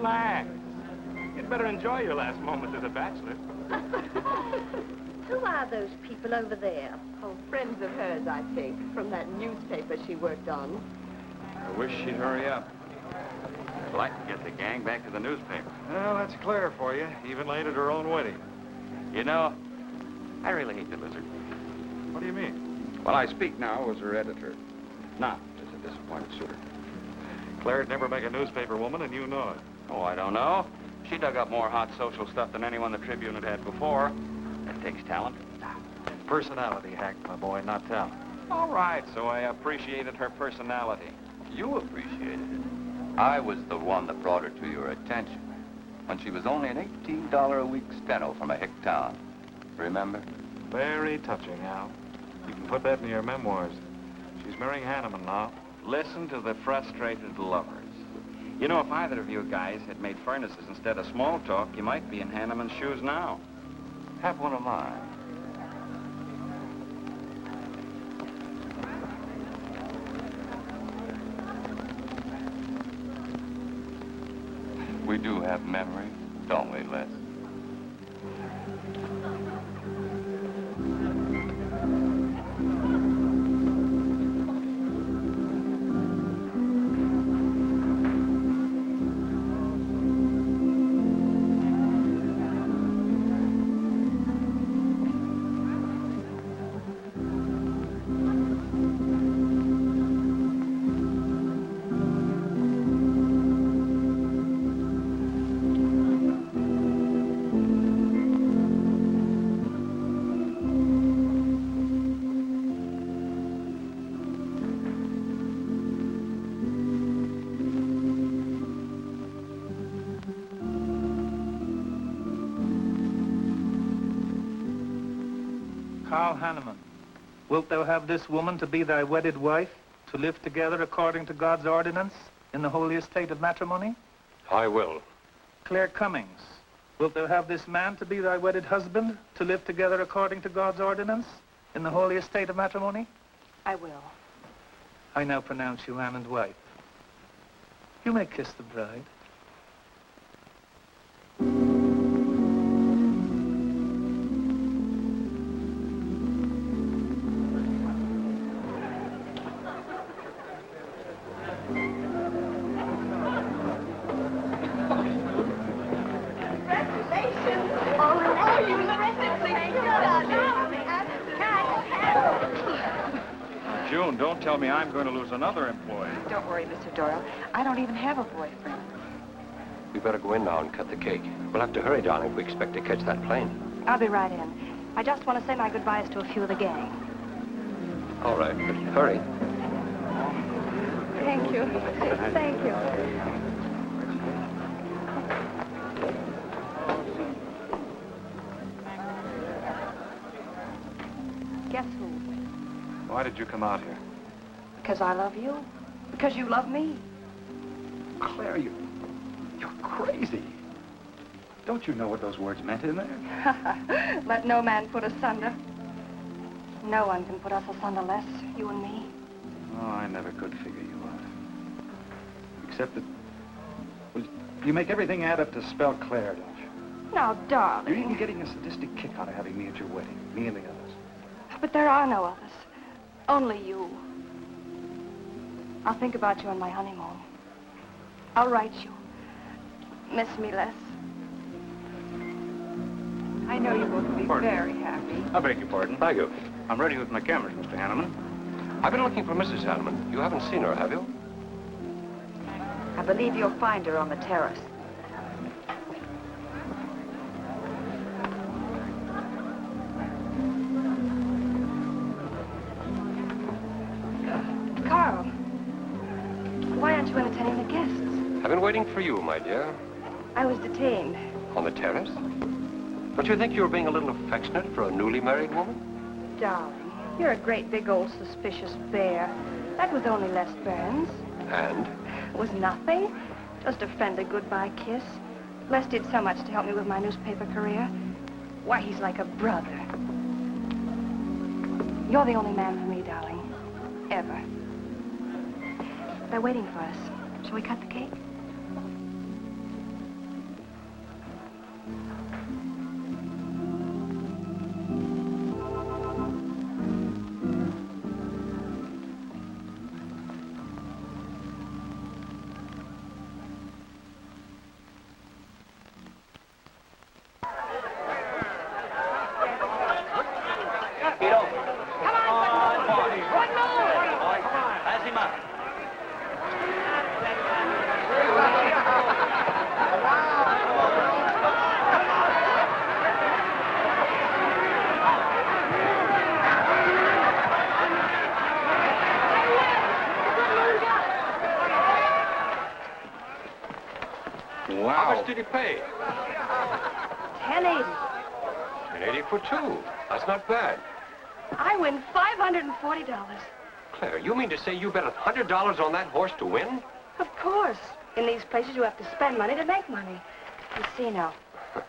relax. You'd better enjoy your last moments as a bachelor. Who are those people over there? Oh, friends of hers, I think, from that newspaper she worked on. I wish she'd hurry up. I'd like to get the gang back to the newspaper. Well, that's Claire for you, even late at her own wedding. You know, I really hate the lizard. What do you mean? Well, I speak now as her editor, not as a disappointed suitor. Claire'd never make a newspaper woman, and you know it. Oh, I don't know. She dug up more hot social stuff than anyone the Tribune had before. That takes talent. Personality, Hank, my boy, not talent. All right, so I appreciated her personality. You appreciated it. I was the one that brought her to your attention when she was only an $18 a week steno from a hick town. Remember? Very touching, Al. You can put that in your memoirs. She's marrying Hanneman now. Listen to the frustrated lovers. You know, if either of you guys had made furnaces instead of small talk, you might be in Hanneman's shoes now. Have one of mine. We do have memories, don't we, Les? Hanneman, wilt thou have this woman to be thy wedded wife, to live together according to God's ordinance in the holy estate of matrimony? I will. Claire Cummings, wilt thou have this man to be thy wedded husband, to live together according to God's ordinance in the holy estate of matrimony? I will. I now pronounce you man and wife. You may kiss the bride. June, don't tell me I'm going to lose another employee. Don't worry, Mr. Doyle. I don't even have a boyfriend. We better go in now and cut the cake. We'll have to hurry, darling, if we expect to catch that plane. I'll be right in. I just want to say my goodbyes to a few of the gang. All right, but hurry. Thank you. Thank you. Guess who? Why did you come out here? Because I love you. Because you love me. Claire, you're crazy. Don't you know what those words meant in there? Let no man put asunder. No one can put us asunder, Les, you and me. Oh, I never could figure you out. Except that, well, you make everything add up to spell Claire, don't you? Now, darling. You're even getting a sadistic kick out of having me at your wedding, me and the others. But there are no others. Only you. I'll think about you on my honeymoon. I'll write you. Miss me, Les. I know you both will be very happy. I beg your pardon. Thank you. I'm ready with my cameras, Mr. Hanneman. I've been looking for Mrs. Hanneman. You haven't seen her, have you? I believe you'll find her on the terrace. Carl, why aren't you entertaining the guests? I've been waiting for you, my dear. I was detained. On the terrace? Don't you think you were being a little affectionate for a newly married woman? Darling, you're a great big old suspicious bear. That was only Les Burns. And? It was nothing. Just a friendly goodbye kiss. Les did so much to help me with my newspaper career. Why, he's like a brother. You're the only man for me, darling. Ever. They're waiting for us. Shall we cut the cake? Wow. How much did he pay? $10.80. $10.80 for two. That's not bad. I win $540. Claire, you mean to say you bet $100 on that horse to win? Of course. In these places, you have to spend money to make money. You see now.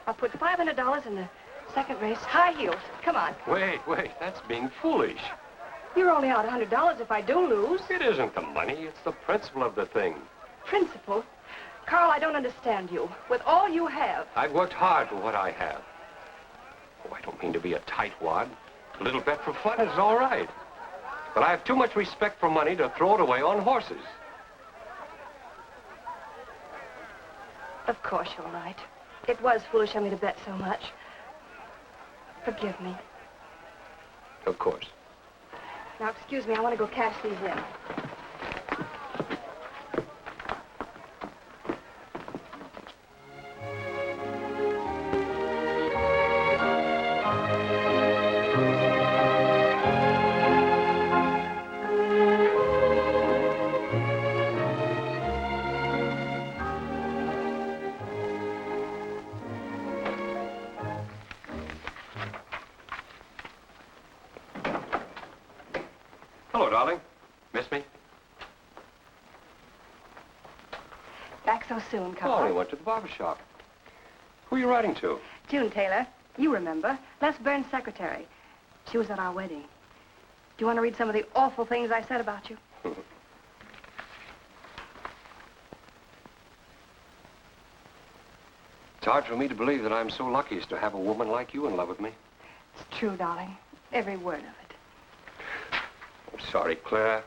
I'll put $500 in the second race. High heels. Come on. Wait. That's being foolish. You're only out $100 if I do lose. It isn't the money. It's the principle of the thing. Principle? Carl, I don't understand you. With all you have. I've worked hard for what I have. Oh, I don't mean to be a tightwad. A little bet for fun is all right. But I have too much respect for money to throw it away on horses. Of course you're right. It was foolish of me to bet so much. Forgive me. Of course. Now, excuse me, I want to go cash these in. Hello, darling. Miss me? Back so soon, Oh, I Carl. went to the barber shop. Who are you writing to? June Taylor, you remember. Les Burns' secretary. She was at our wedding. Do you want to read some of the awful things I said about you? It's hard for me to believe that I'm so lucky as to have a woman like you in love with me. It's true, darling. Every word of it. I'm sorry, Claire.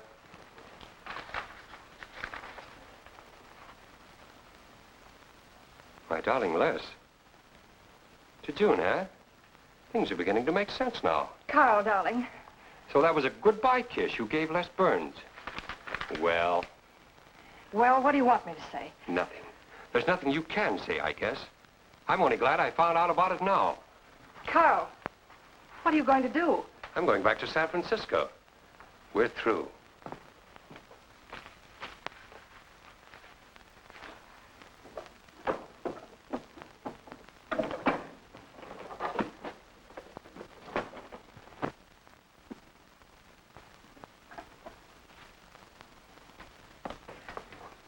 My darling Les. To June, eh? Things are beginning to make sense now. Carl, darling. So that was a goodbye kiss you gave Les Burns. Well, Well, what do you want me to say? nothing. There's nothing you can say, I guess. I'm only glad I found out about it now. Carl, what are you going to do? I'm going back to San Francisco. We're through.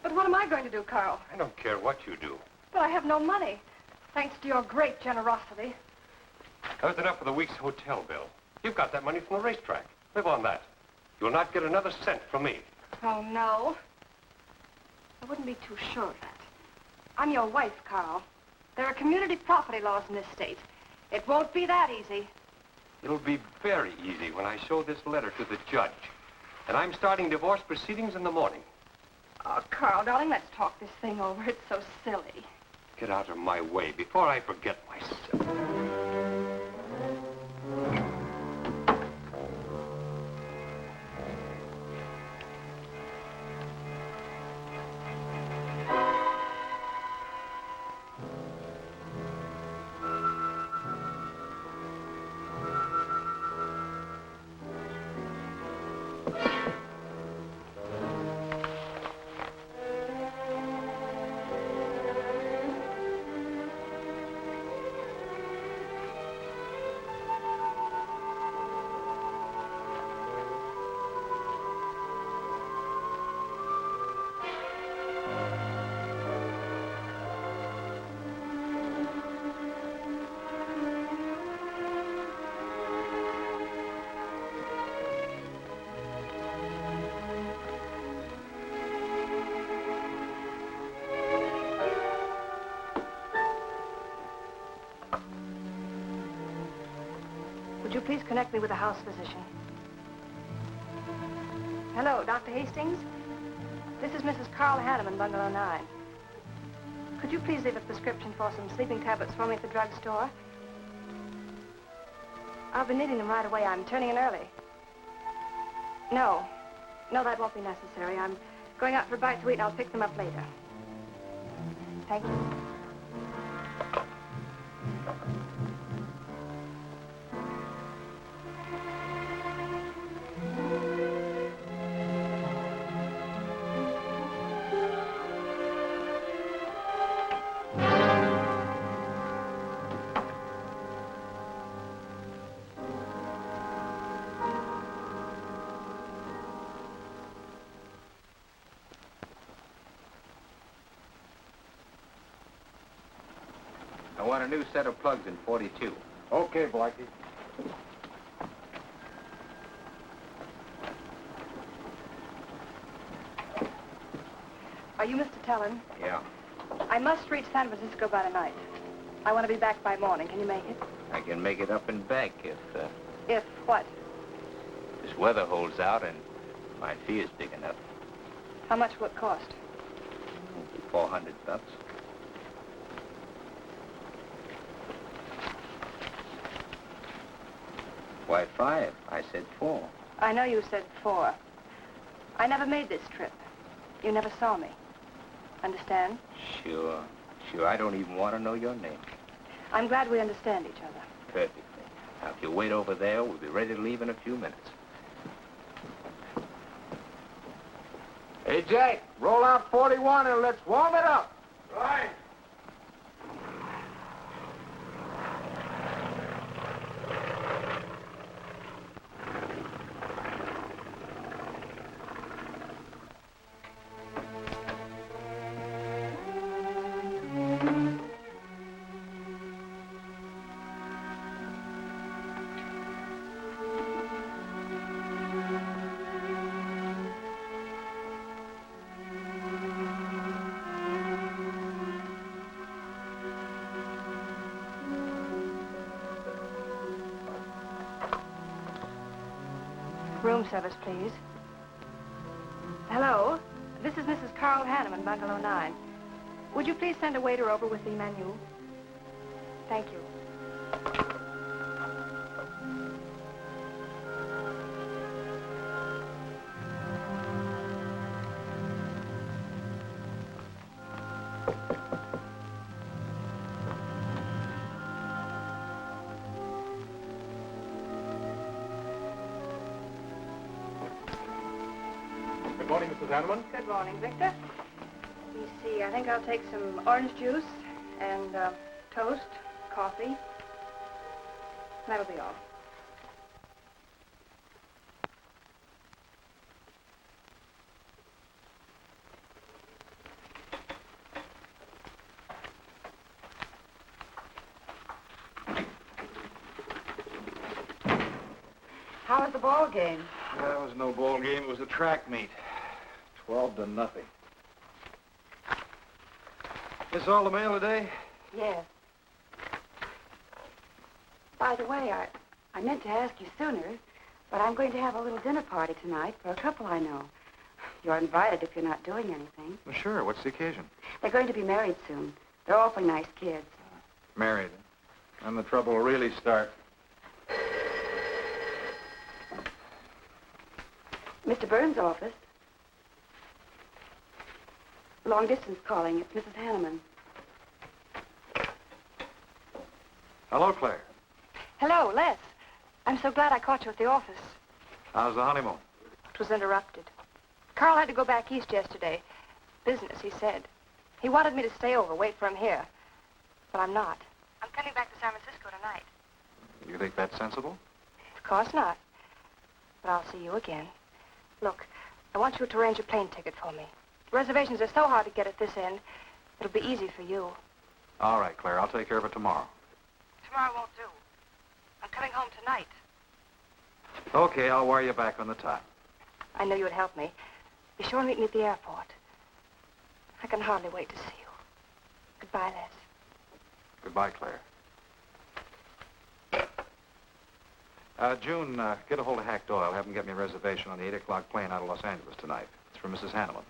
But what am I going to do, Carl? I don't care what you do. But I have no money. Thanks to your great generosity. That was enough for the week's hotel bill. You've got that money from the racetrack. Live on that. You'll not get another cent from me. Oh, no. I wouldn't be too sure of that. I'm your wife, Carl. There are community property laws in this state. It won't be that easy. It'll be very easy when I show this letter to the judge. And I'm starting divorce proceedings in the morning. Oh, Carl, darling, let's talk this thing over. It's so silly. Get out of my way before I forget myself. Would you please connect me with a house physician? Hello, Dr. Hastings? This is Mrs. Carl Hanneman, Bungalow 9. Could you please leave a prescription for some sleeping tablets for me at the drugstore? I'll be needing them right away. I'm turning in early. No, that won't be necessary. I'm going out for a bite to eat, and I'll pick them up later. Thank you. I want a new set of plugs in 42. Okay, Blackie. Are you Mr. Tellen? Yeah. I must reach San Francisco by tonight. I want to be back by morning. Can you make it? I can make it up and back if If what? this weather holds out and my fee is big enough. How much will it cost? $400. Why 5? I said 4. I know you said 4. I never made this trip. You never saw me. Understand? Sure. Sure, I don't even want to know your name. I'm glad we understand each other. Perfectly. Now, if you wait over there, we'll be ready to leave in a few minutes. Hey, Jack, roll out 41 and let's warm it up. Right. Room service, please. Hello? This is Mrs. Carl Hanneman, Bungalow 9. Would you please send a waiter over with the menu? Thank you. Good morning, Mrs. Hanneman. Good morning, Victor. Let me see. I think I'll take some orange juice and toast, coffee. That'll be all. How was the ball game? That was no ball game. It was a track meet. 12-0. This all the mail today? Yes. By the way, I meant to ask you sooner, but I'm going to have a little dinner party tonight for a couple I know. You're invited if you're not doing anything. Well, sure. What's the occasion? They're going to be married soon. They're awfully nice kids. Married. And the trouble will really start. Mr. Burns' office. Long distance calling. It's Mrs. Hanneman. Hello, Claire. Hello, Les. I'm so glad I caught you at the office. How's the honeymoon? It was interrupted. Carl had to go back east yesterday. Business, he said. He wanted me to stay over, wait for him here. But I'm not. I'm coming back to San Francisco tonight. You think that's sensible? Of course not. But I'll see you again. Look, I want you to arrange a plane ticket for me. Reservations are so hard to get at this end, it'll be easy for you. All right, Claire. I'll take care of it tomorrow. Tomorrow won't do. I'm coming home tonight. Okay, I'll wire you back on the time. I know you would help me. Be sure and meet me at the airport. I can hardly wait to see you. Goodbye, Les. Goodbye, Claire. June, get a hold of Hack Doyle. Have him get me a reservation on the 8 o'clock plane out of Los Angeles tonight. It's for Mrs. Hanneman.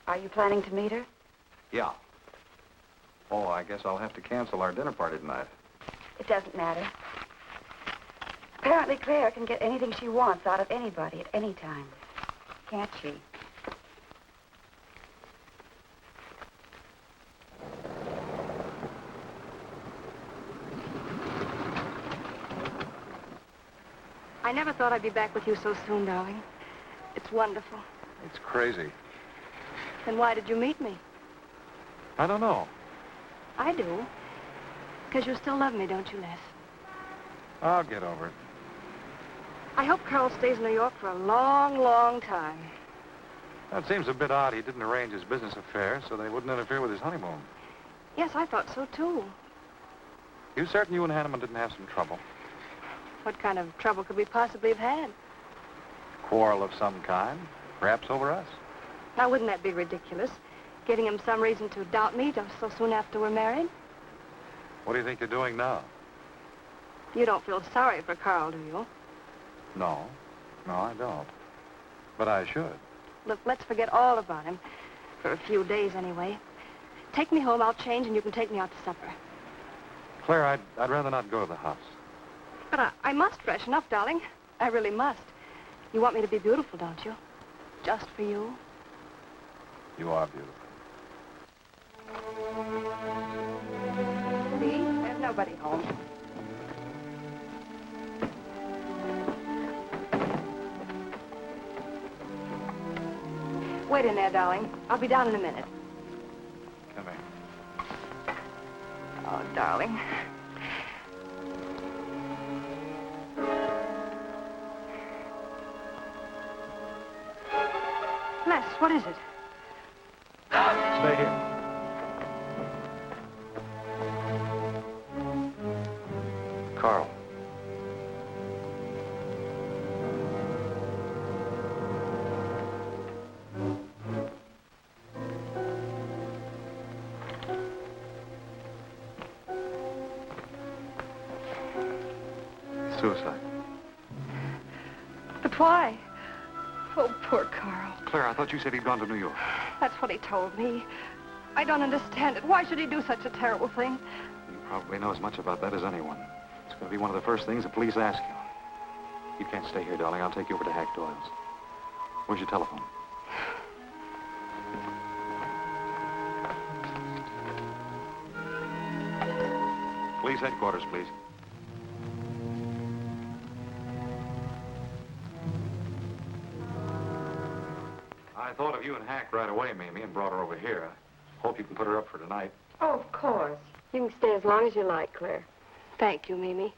Are you planning to meet her? Yeah. Oh, I guess I'll have to cancel our dinner party tonight. It doesn't matter. Apparently, Claire can get anything she wants out of anybody at any time. Can't she? I never thought I'd be back with you so soon, darling. It's wonderful. It's crazy. Then why did you meet me? I don't know. I do. Because you still love me, don't you, Les? I'll get over it. I hope Carl stays in New York for a long, long time. That seems a bit odd. He didn't arrange his business affairs so they wouldn't interfere with his honeymoon. Yes, I thought so, too. You certain you and Hanneman didn't have some trouble? What kind of trouble could we possibly have had? Quarrel of some kind? Perhaps over us? Now, wouldn't that be ridiculous? Getting him some reason to doubt me just so soon after we're married? What do you think you're doing now? You don't feel sorry for Carl, do you? No. No, I don't. But I should. Look, let's forget all about him. For a few days, anyway. Take me home, I'll change, and you can take me out to supper. Claire, I'd rather not go to the house. But I must freshen up, darling. I really must. You want me to be beautiful, don't you? Just for you? You are beautiful. See? There's nobody home. Wait in there, darling. I'll be down in a minute. Come here. Oh, darling. Les, what is it? Stay here. Carl. Suicide. But why? Oh, poor Carl. Claire, I thought you said he'd gone to New York. That's what he told me. I don't understand it. Why should he do such a terrible thing? You probably know as much about that as anyone. It's going to be one of the first things the police ask you. You can't stay here, darling. I'll take you over to Hack Doyle's. Where's your telephone? Police headquarters, please. I thought of you and Hack right away, Mamie, and brought her over here. I hope you can put her up for tonight. Oh, of course. You can stay as long as you like, Claire. Thank you, Mimi.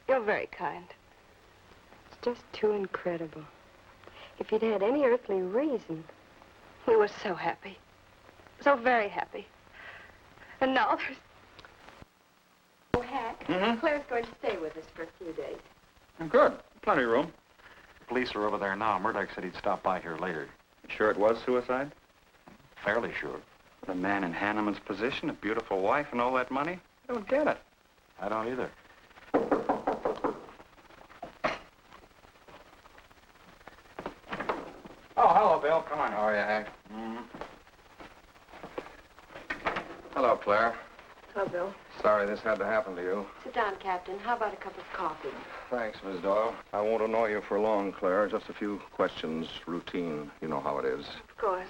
You're very kind. It's just too incredible. If you'd had any earthly reason. We were so happy. So very happy. And now there's... Oh, Hack, Claire's going to stay with us for a few days. Good. Plenty of room. The police are over there now. Murdoch said he'd stop by here later. Sure it was suicide? Fairly sure. The man in Hanneman's position, a beautiful wife and all that money? I don't get it. I don't either. Oh, hello, Bill. Come on. How are you, Hank? Hello, Claire. Hello, Bill. Sorry this had to happen to you. Sit down, Captain. How about a cup of coffee? Thanks, Miss Doyle. I won't annoy you for long, Claire. Just a few questions, routine. You know how it is. Of course.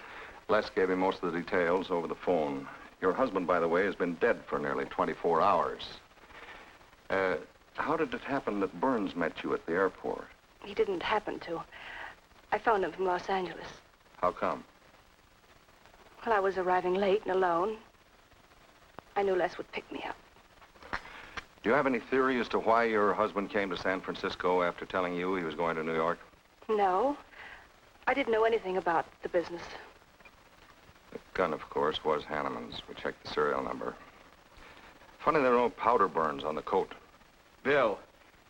Les gave me most of the details over the phone. Your husband, by the way, has been dead for nearly 24 hours. How did it happen that Burns met you at the airport? He didn't happen to. I phoned him from Los Angeles. How come? Well, I was arriving late and alone. I knew Les would pick me up. Do you have any theory as to why your husband came to San Francisco after telling you he was going to New York? No. I didn't know anything about the business. The gun, of course, was Hanneman's. We checked the serial number. Funny there are no powder burns on the coat. Bill,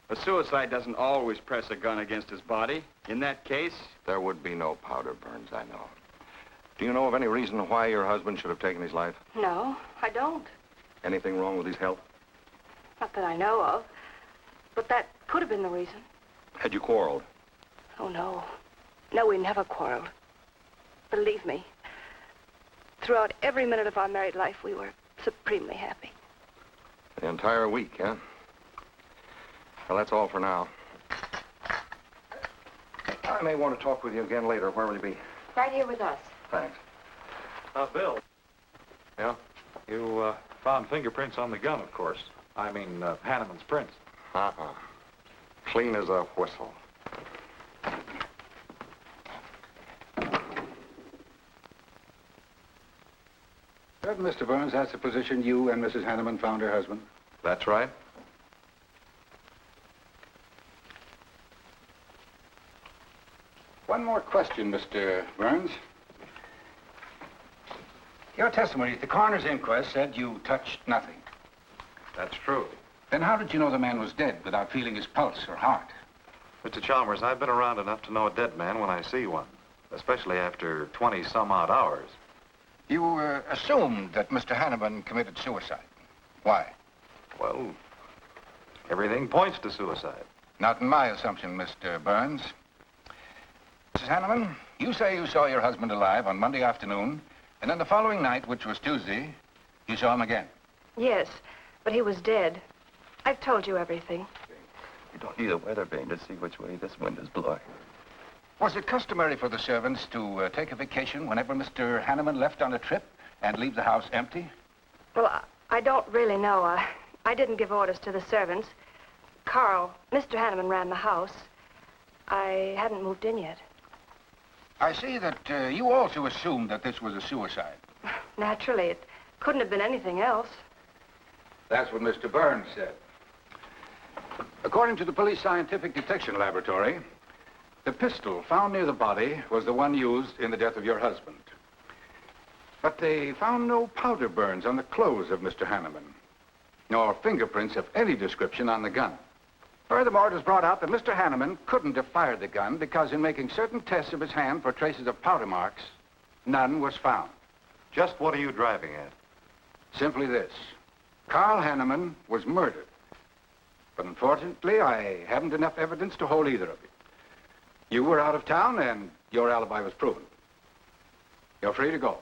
a suicide doesn't always press a gun against his body. In that case... There would be no powder burns, I know. Do you know of any reason why your husband should have taken his life? No, I don't. Anything wrong with his health? Not that I know of. But that could have been the reason. Had you quarreled? Oh, no. No, we never quarreled. Believe me. Throughout every minute of our married life, we were supremely happy. The entire week, huh? Well, that's all for now. I may want to talk with you again later. Where will you be? Right here with us. Thanks. Bill. Yeah? You, found fingerprints on the gun, of course. I mean, Hanneman's prints. Uh-uh. Clean as a whistle. Certain, Mr. Burns, that's the position you and Mrs. Hanneman found her husband? That's right. One more question, Mr. Burns. Your testimony at the coroner's inquest said you touched nothing. That's true. Then how did you know the man was dead without feeling his pulse or heart? Mr. Chalmers, I've been around enough to know a dead man when I see one, especially after 20-some-odd hours. You assumed that Mr. Hanneman committed suicide. Why? Well, everything points to suicide. Not in my assumption, Mr. Burns. Mrs. Hanneman, you say you saw your husband alive on Monday afternoon, and then the following night, which was Tuesday, you saw him again. Yes, but he was dead. I've told you everything. You don't need a weather vane to see which way this wind is blowing. Was it customary for the servants to take a vacation whenever Mr. Hanneman left on a trip and leave the house empty? Well, I don't really know. I didn't give orders to the servants. Carl, Mr. Hanneman ran the house. I hadn't moved in yet. I see that you also assumed that this was a suicide. Naturally, it couldn't have been anything else. That's what Mr. Burns said. According to the police scientific detection laboratory, the pistol found near the body was the one used in the death of your husband. But they found no powder burns on the clothes of Mr. Hanneman, nor fingerprints of any description on the gun. Furthermore, it was brought out that Mr. Hanneman couldn't have fired the gun because in making certain tests of his hand for traces of powder marks, none was found. Just what are you driving at? Simply this. Carl Hanneman was murdered. But unfortunately, I haven't enough evidence to hold either of you. You were out of town, and your alibi was proven. You're free to go.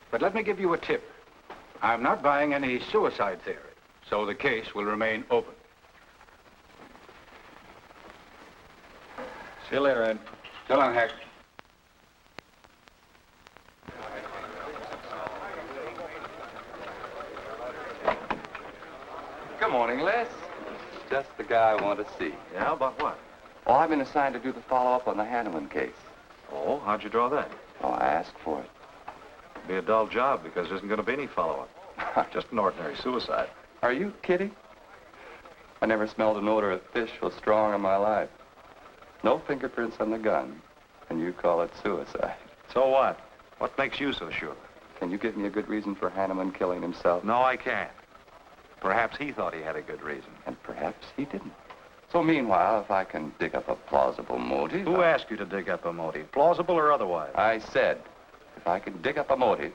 But let me give you a tip. I'm not buying any suicide theory, so the case will remain open. See you later, Ed. So long, Hack. Good morning, Les. Just the guy I want to see. Yeah, about what? Oh, I've been assigned to do the follow-up on the Hanneman case. Oh, how'd you draw that? Oh, I asked for it. It'll be a dull job because there isn't going to be any follow-up. Just an ordinary suicide. Are you kidding? I never smelled an odor of fish so strong in my life. No fingerprints on the gun, and you call it suicide. So what? What makes you so sure? Can you give me a good reason for Hanneman killing himself? No, I can't. Perhaps he thought he had a good reason. And perhaps he didn't. So meanwhile, if I can dig up a plausible motive... Who asked you to dig up a motive, plausible or otherwise? I said, if I can dig up a motive,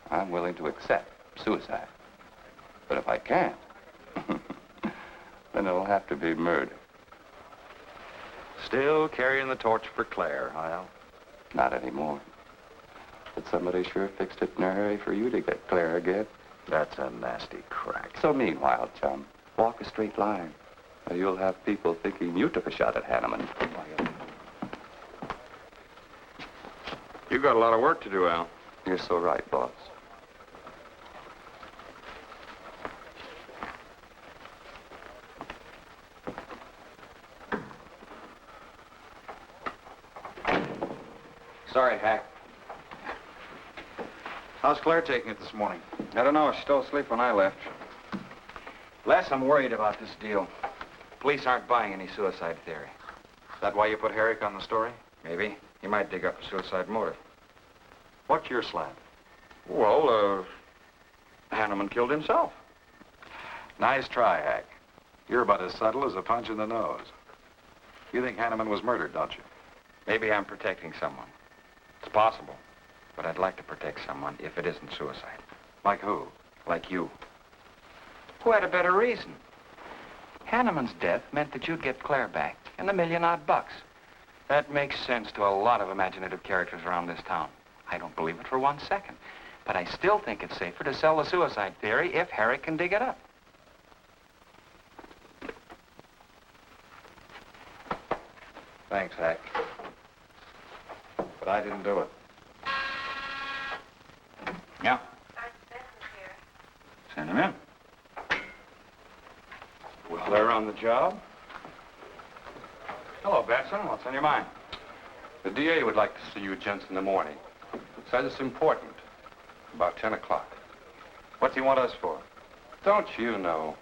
I'm willing to accept suicide. But if I can't, then it'll have to be murder. Still carrying the torch for Claire, Al? Not anymore. But somebody sure fixed it in a hurry for you to get Claire again. That's a nasty crack. So meanwhile, chum, walk a straight line, or you'll have people thinking you took a shot at Hanneman. You got a lot of work to do, Al. You're so right, boss. Sorry, Hack. How's Claire taking it this morning? I don't know. She's still asleep when I left. Les, I'm worried about this deal. Police aren't buying any suicide theory. Is that why you put Herrick on the story? Maybe. He might dig up a suicide motive. What's your slant? Well, Hanneman killed himself. Nice try, Hack. You're about as subtle as a punch in the nose. You think Hanneman was murdered, don't you? Maybe I'm protecting someone. It's possible. But I'd like to protect someone if it isn't suicide. Like who? Like you. Who had a better reason? Hanneman's death meant that you'd get Claire back and $1 million odd bucks. That makes sense to a lot of imaginative characters around this town. I don't believe it for 1 second. But I still think it's safer to sell the suicide theory if Harry can dig it up. Thanks, Hack. But I didn't do it. Yeah. Vincent's here. Send him in. Well, they're on the job. Hello, Benson. What's on your mind? The DA would like to see you gents in the morning. Says it's important. About 10 o'clock. What's he want us for? Don't you know?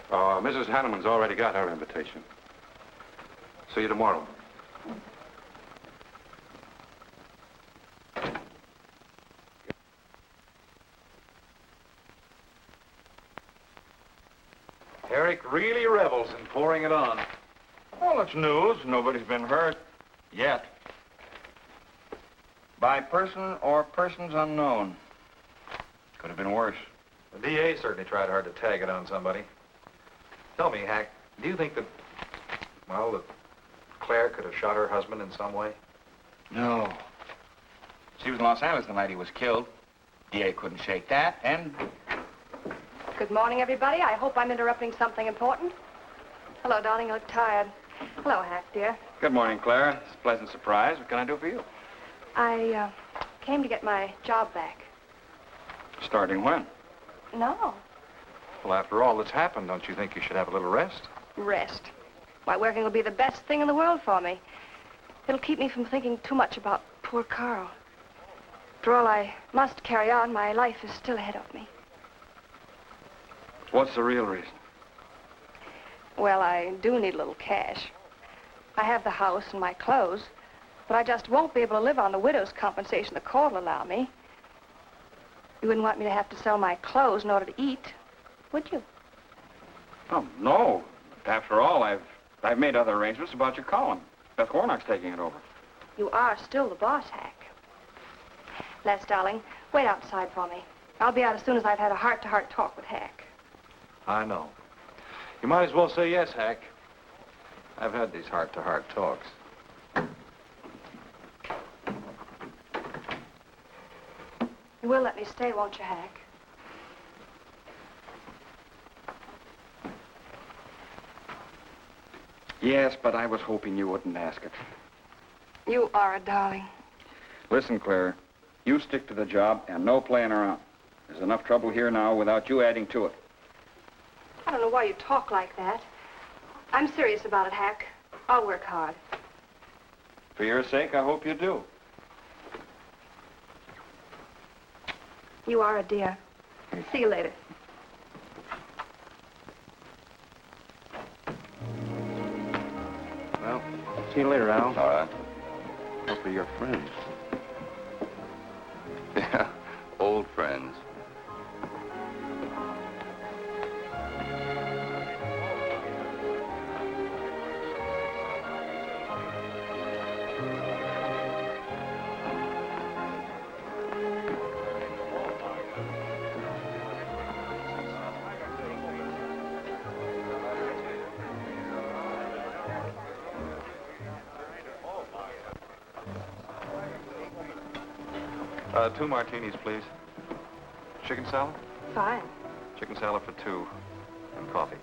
Mrs. Hanneman's already got her invitation. See you tomorrow. Eric really revels in pouring it on. Well, it's news. Nobody's been hurt. Yet. By person or persons unknown. Could have been worse. The DA certainly tried hard to tag it on somebody. Tell me, Hack, do you think that, well, that Claire could have shot her husband in some way? No. She was in Los Angeles the night he was killed. DA couldn't shake that, and... Good morning, everybody. I hope I'm interrupting something important. Hello, darling. You look tired. Hello, Hack, dear. Good morning, Claire. It's a pleasant surprise. What can I do for you? I came to get my job back. Starting when? No. Well, after all that's happened, don't you think you should have a little rest? Rest. Why, working will be the best thing in the world for me. It'll keep me from thinking too much about poor Carl. After all, I must carry on. My life is still ahead of me. What's the real reason? Well, I do need a little cash. I have the house and my clothes, but I just won't be able to live on the widow's compensation the court will allow me. You wouldn't want me to have to sell my clothes in order to eat, would you? Oh, no. After all, I've made other arrangements about your column. Beth Warnock's taking it over. You are still the boss, Hack. Les, darling, wait outside for me. I'll be out as soon as I've had a heart-to-heart talk with Hack. I know. You might as well say yes, Hack. I've had these heart-to-heart talks. You will let me stay, won't you, Hack? Yes, but I was hoping you wouldn't ask it. You are a darling. Listen, Claire, you stick to the job and no playing around. There's enough trouble here now without you adding to it. I don't know why you talk like that. I'm serious about it, Hack. I'll work hard. For your sake, I hope you do. You are a dear. See you later. Well, see you later, Al. All right. Hopefully you're friends. Yeah, old friends. Two martinis, please. Chicken salad? Fine. Chicken salad for two. And coffee.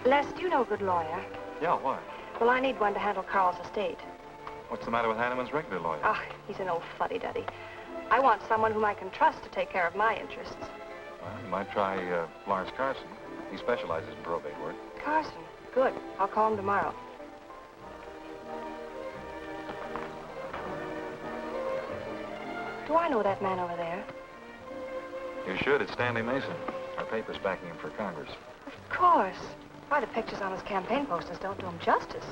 Les, do you know a good lawyer? Yeah, why? Well, I need one to handle Carl's estate. What's the matter with Hanneman's regular lawyer? Ah, he's an old fuddy-duddy. I want someone whom I can trust to take care of my interests. Well, you might try Lawrence Carson. He specializes in probate work. Carson. Good. I'll call him tomorrow. Do I know that man over there? You should. It's Stanley Mason. Our paper's backing him for Congress. Of course. Why, the pictures on his campaign posters don't do him justice.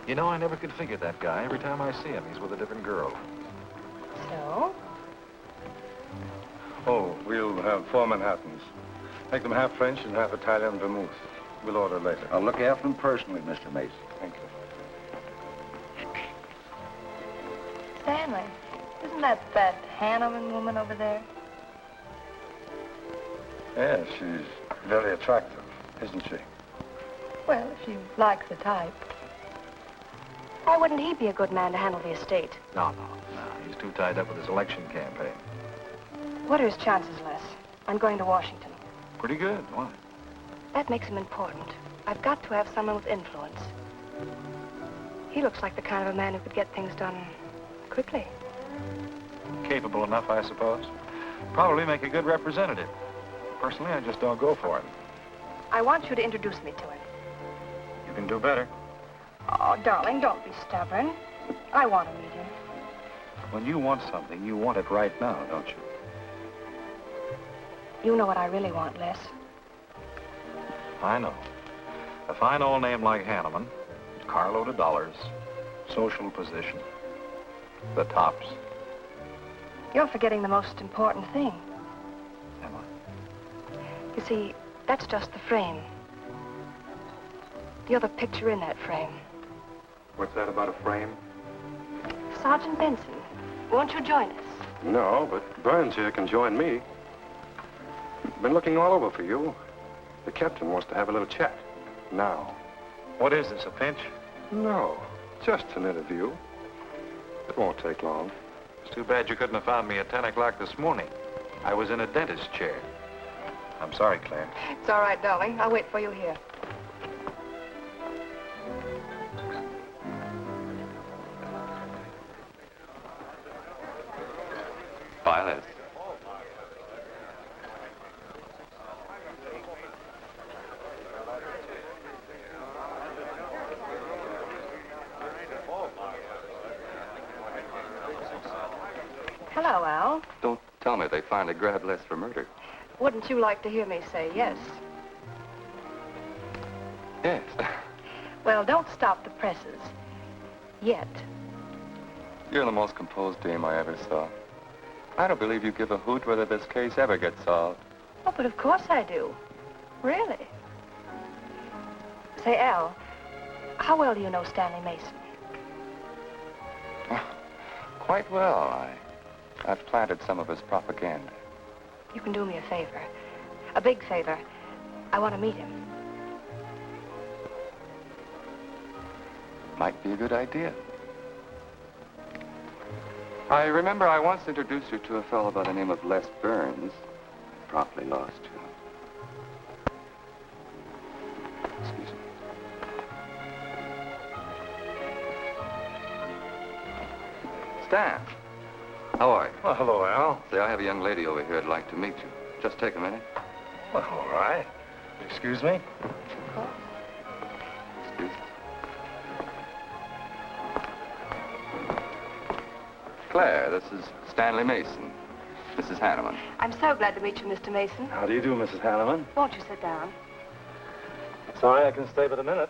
You know, I never could figure that guy. Every time I see him, he's with a different girl. So? Oh, we'll have 4 Manhattans. Make them half French and half Italian vermouth. We'll order later. I'll look after them personally, Mr. Mason. Thank you. Stanley, isn't that Hanneman woman over there? Yes, she's very attractive, isn't she? Well, if you like the type. Why wouldn't he be a good man to handle the estate? No. He's too tied up with his election campaign. What are his chances, Les? I'm going to Washington. Pretty good. Why? That makes him important. I've got to have someone with influence. He looks like the kind of a man who could get things done quickly. Capable enough, I suppose. Probably make a good representative. Personally, I just don't go for him. I want you to introduce me to him. You can do better. Oh, darling, don't be stubborn. I want to meet him. When you want something, you want it right now, don't you? You know what I really want, Les. I know. A fine old name like Hanneman, carload of dollars, social position, the tops. You're forgetting the most important thing. Am I? You see, that's just the frame. You're the picture in that frame. What's that about a frame? Sergeant Vincent, won't you join us? No, but Burns here can join me. Been looking all over for you. The captain wants to have a little chat. Now. What is this, a pinch? No, just an interview. It won't take long. It's too bad you couldn't have found me at 10 o'clock this morning. I was in a dentist's chair. I'm sorry, Claire. It's all right, darling. I'll wait for you here. Violet. Hello, Al. Don't tell me they finally grabbed Les for murder. Wouldn't you like to hear me say yes? Yes. Well, don't stop the presses. Yet. You're the most composed dame I ever saw. I don't believe you give a hoot whether this case ever gets solved. Oh, but of course I do. Really. Say, Al, how well do you know Stanley Mason? Quite well. I've planted some of his propaganda. You can do me a favor. A big favor. I want to meet him. Might be a good idea. I remember I once introduced you to a fellow by the name of Les Burns. Promptly lost you. Excuse me. Stan, how are you? Well, hello, Al. Say, I have a young lady over here who'd like to meet you. Just take a minute. Well, all right. Excuse me? Excuse me. Claire, this is Stanley Mason. Mrs. Hanneman. I'm so glad to meet you, Mr. Mason. How do you do, Mrs. Hanneman? Won't you sit down? Sorry, I can stay but a minute.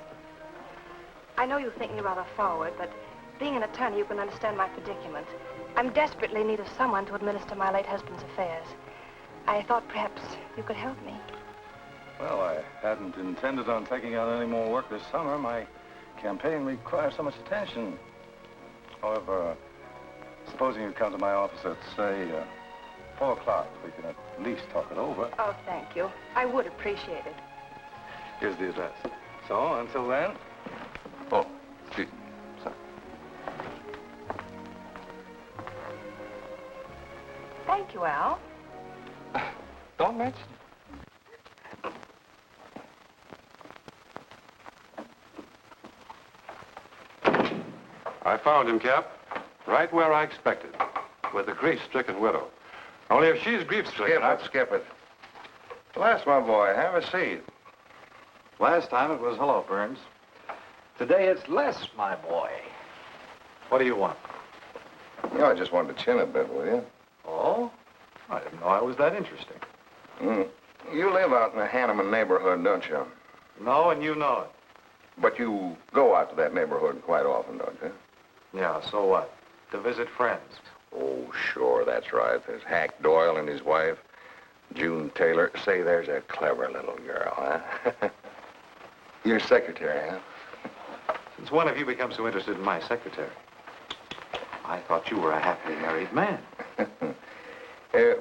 I know you think me rather forward, but being an attorney, you can understand my predicament. I'm desperately in need of someone to administer my late husband's affairs. I thought perhaps you could help me. Well, I hadn't intended on taking on any more work this summer. My campaign requires so much attention. However, supposing you come to my office at, say, 4 o'clock, we can at least talk it over. Oh, thank you. I would appreciate it. Here's the address. So, until then... Oh, excuse me. Sorry. Thank you, Al. Don't mention it. I found him, Cap. Right where I expected. With a grief-stricken widow. Only if she's grief-stricken... Skip it. Les, my boy, have a seat. Last time it was hello, Burns. Today it's Les, my boy. What do you want? You know, I just wanted to chin a bit, will you? Oh? I didn't know I was that interesting. You live out in the Hanneman neighborhood, don't you? No, and you know it. But you go out to that neighborhood quite often, don't you? Yeah, so what? To visit friends. Oh, sure, that's right. There's Hack Doyle and his wife, June Taylor. Say, there's a clever little girl, huh? Your secretary, huh? Since when have you become so interested in my secretary? I thought you were a happily married man.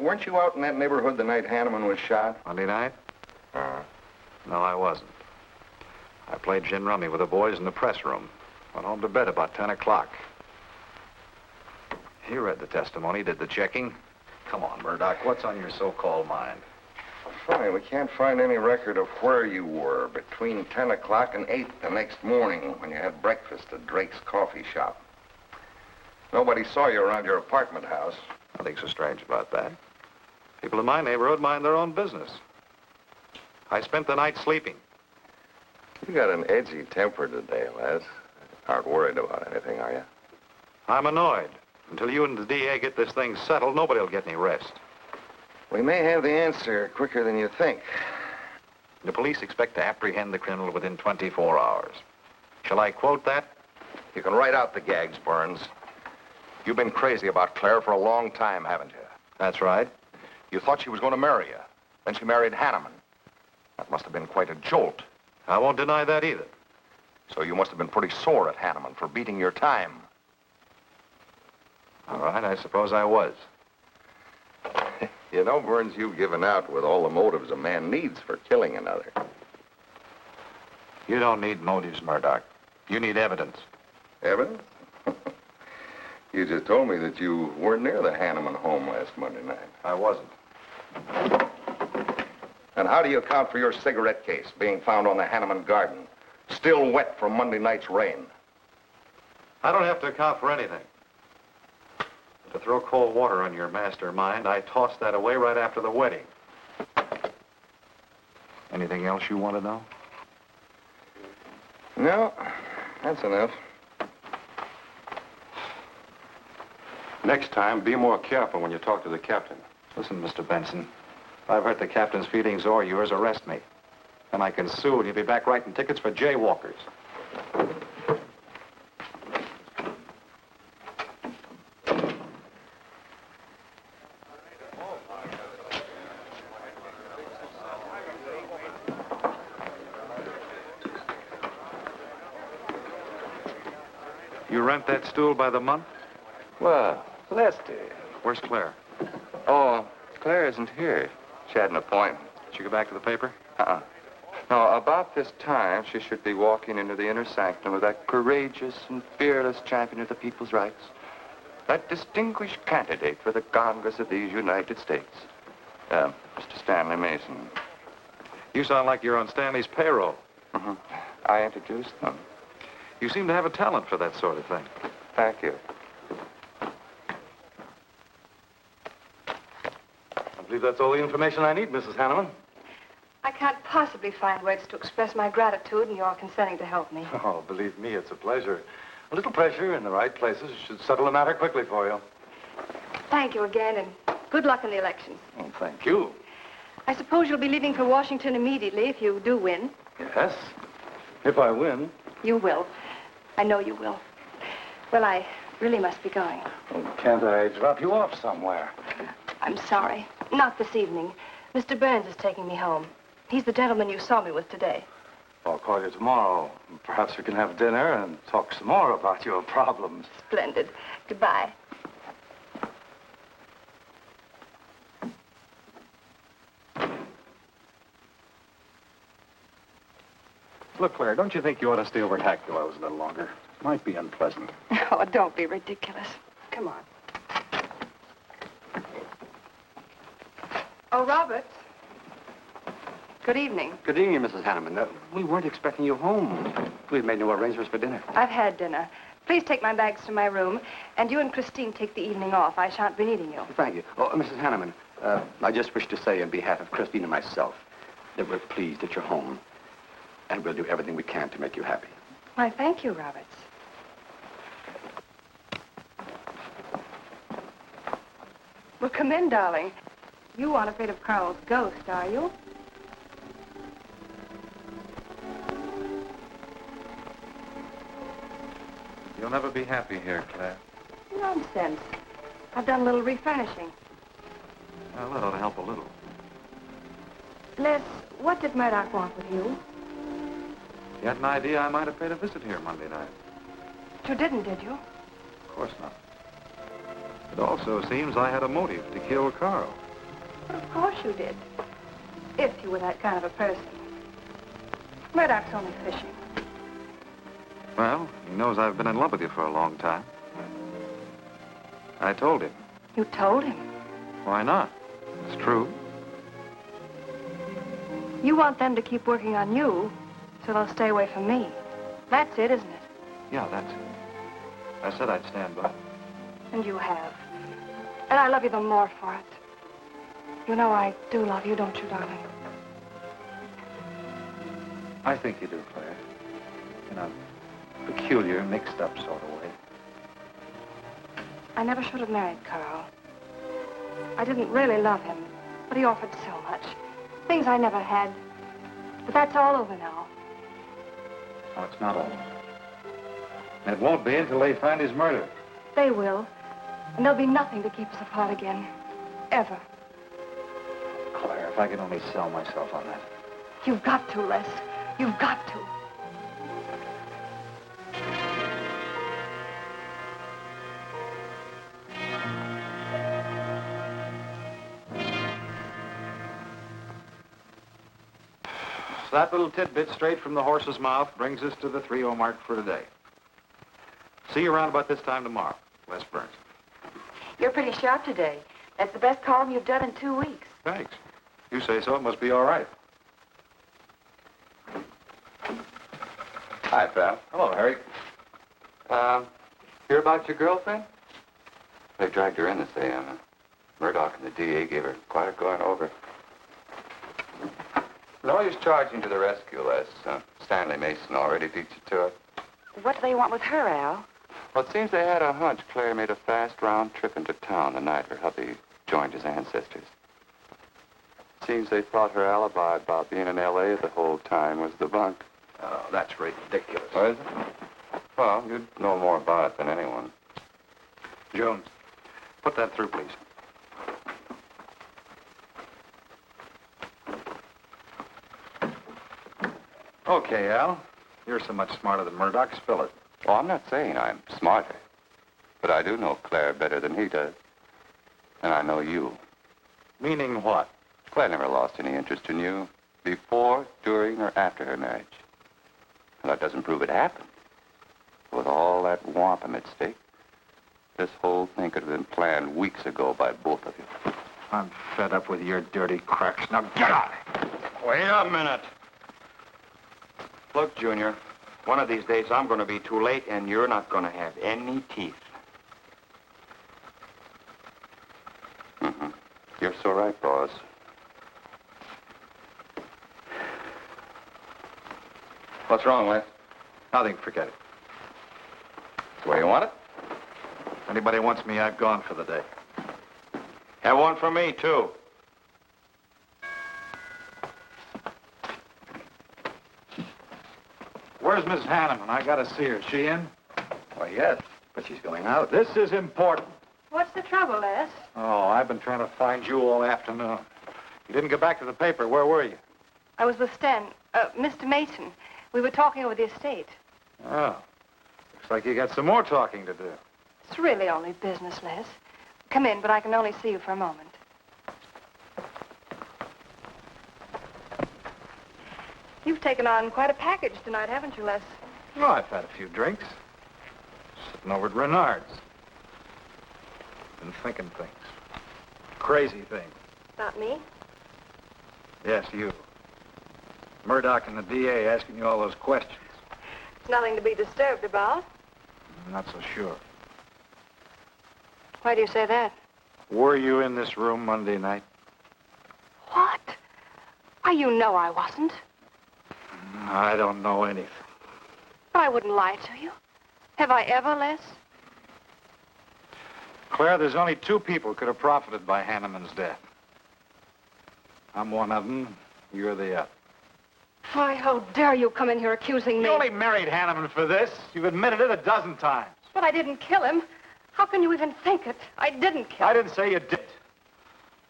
Weren't you out in that neighborhood the night Hanneman was shot? Monday night? No, I wasn't. I played gin rummy with the boys in the press room. Went home to bed about 10 o'clock. He read the testimony, did the checking. Come on, Murdoch, what's on your so-called mind? Funny, we can't find any record of where you were between 10 o'clock and 8 the next morning when you had breakfast at Drake's coffee shop. Nobody saw you around your apartment house. Nothing so strange about that. People in my neighborhood mind their own business. I spent the night sleeping. You got an edgy temper today, Les. Aren't worried about anything, are you? I'm annoyed. Until you and the DA get this thing settled, nobody will get any rest. We may have the answer quicker than you think. The police expect to apprehend the criminal within 24 hours. Shall I quote that? You can write out the gags, Burns. You've been crazy about Claire for a long time, haven't you? That's right. You thought she was going to marry you. Then she married Hanneman. That must have been quite a jolt. I won't deny that either. So you must have been pretty sore at Hanneman for beating your time. All right, I suppose I was. You know, Burns, you've given out with all the motives a man needs for killing another. You don't need motives, Murdoch. You need evidence. Evidence? You just told me that you weren't near the Hanneman home last Monday night. I wasn't. And how do you account for your cigarette case being found on the Hanneman garden, still wet from Monday night's rain? I don't have to account for anything. To throw cold water on your mastermind, I tossed that away right after the wedding. Anything else you want to know? No, that's enough. Next time, be more careful when you talk to the captain. Listen, Mr. Benson, if I've hurt the captain's feelings or yours, arrest me. Then I can sue and you'll be back writing tickets for jaywalkers. You rent that stool by the month? Well, Lester. Where's Claire? Oh, Claire isn't here. She had an appointment. Did she go back to the paper? Uh-uh. No, about this time, she should be walking into the inner sanctum of that courageous and fearless champion of the people's rights. That distinguished candidate for the Congress of these United States. Mr. Stanley Mason. You sound like you're on Stanley's payroll. Mm-hmm. I introduced them. You seem to have a talent for that sort of thing. Thank you. I believe that's all the information I need, Mrs. Hanneman. I can't possibly find words to express my gratitude in your consenting to help me. Oh, believe me, it's a pleasure. A little pressure in the right places should settle the matter quickly for you. Thank you again, and good luck in the election. Oh, thank you. I suppose you'll be leaving for Washington immediately if you do win. Yes, if I win. You will. I know you will. Well, I really must be going. Oh, can't I drop you off somewhere? I'm sorry. Not this evening. Mr. Burns is taking me home. He's the gentleman you saw me with today. I'll call you tomorrow. Perhaps we can have dinner and talk some more about your problems. Splendid. Goodbye. Look, Claire, don't you think you ought to stay over at Hackula's a little longer? Might be unpleasant. Oh, don't be ridiculous. Come on. Oh, Roberts. Good evening. Good evening, Mrs. Hanneman. We weren't expecting you home. We've made no arrangements for dinner. I've had dinner. Please take my bags to my room, and you and Christine take the evening off. I shan't be needing you. Thank you. Oh, Mrs. Hanneman, I just wish to say on behalf of Christine and myself that we're pleased that you're home, and we'll do everything we can to make you happy. Why, thank you, Roberts. Well, come in, darling. You aren't afraid of Carl's ghost, are you? You'll never be happy here, Claire. Nonsense. I've done a little refurnishing. Well, that ought to help a little. Les, what did Murdoch want with you? You had an idea I might have paid a visit here Monday night. You didn't, did you? Of course not. It also seems I had a motive to kill Carl. But of course you did. If you were that kind of a person. Murdoch's only fishing. Well, he knows I've been in love with you for a long time. I told him. You told him? Why not? It's true. You want them to keep working on you, so they'll stay away from me. That's it, isn't it? Yeah, that's it. I said I'd stand by. And you have. And I love you the more for it. You know I do love you, don't you, darling? I think you do, Claire. In a peculiar, mixed-up sort of way. I never should have married Carl. I didn't really love him, but he offered so much. Things I never had. But that's all over now. No, it's not all. And it won't be until they find his murder. They will. And there'll be nothing to keep us apart again. Ever. if I could only sell myself on that. You've got to, Les. You've got to. So that little tidbit straight from the horse's mouth brings us to the 3-0 mark for today. See you around about this time tomorrow. Les Burns. You're pretty sharp today. That's the best column you've done in 2 weeks. Thanks. You say so, it must be all right. Hi, pal. Hello, Harry. Hear about your girlfriend? They dragged her in this AM. Murdoch and the DA gave her quite a going over. No use charging to the rescue, Les. Stanley Mason already beat you to it. What do they want with her, Al? Well, it seems they had a hunch Claire made a fast round trip into town the night her hubby joined his ancestors. Seems they thought her alibi about being in L.A. the whole time was the bunk. Oh, that's ridiculous. Oh, is it? Well, you'd know more about it than anyone. Jones, put that through, please. Okay, Al. You're so much smarter than Murdoch. Spill it. Oh, I'm not saying I'm smarter. But I do know Claire better than he does. And I know you. Meaning what? Claire never lost any interest in you before, during, or after her marriage. And that doesn't prove it happened. With all that wampum at stake, this whole thing could have been planned weeks ago by both of you. I'm fed up with your dirty cracks. Now get out! Wait a minute. Look, Junior, one of these days I'm going to be too late and you're not going to have any teeth. Mm-hmm. You're so right, boss. What's wrong, Les? Nothing. Forget it. The way you want it? If anybody wants me, I've gone for the day. Have one for me, too. Where's Miss Hanneman? I gotta see her. Is she in? Why, yes, but she's going out. This is important. What's the trouble, Les? Oh, I've been trying to find you all afternoon. You didn't get back to the paper. Where were you? I was with Mr. Mason. We were talking over the estate. Oh. Looks like you got some more talking to do. It's really only business, Les. Come in, but I can only see you for a moment. You've taken on quite a package tonight, haven't you, Les? Oh, I've had a few drinks. Sitting over at Bernhard's. Been thinking things. Crazy things. About me? Yes, you. Murdoch and the DA asking you all those questions. It's nothing to be disturbed about. I'm not so sure. Why do you say that? Were you in this room Monday night? What? Why, you know I wasn't. I don't know anything. But I wouldn't lie to you. Have I ever, Les? Claire, there's only 2 people who could have profited by Hanneman's death. I'm one of them. You're the other. Why, how dare you come in here accusing me? You only married Hanneman for this. You've admitted it a dozen times. But I didn't kill him. How can you even think it? I didn't kill him. I didn't say you did.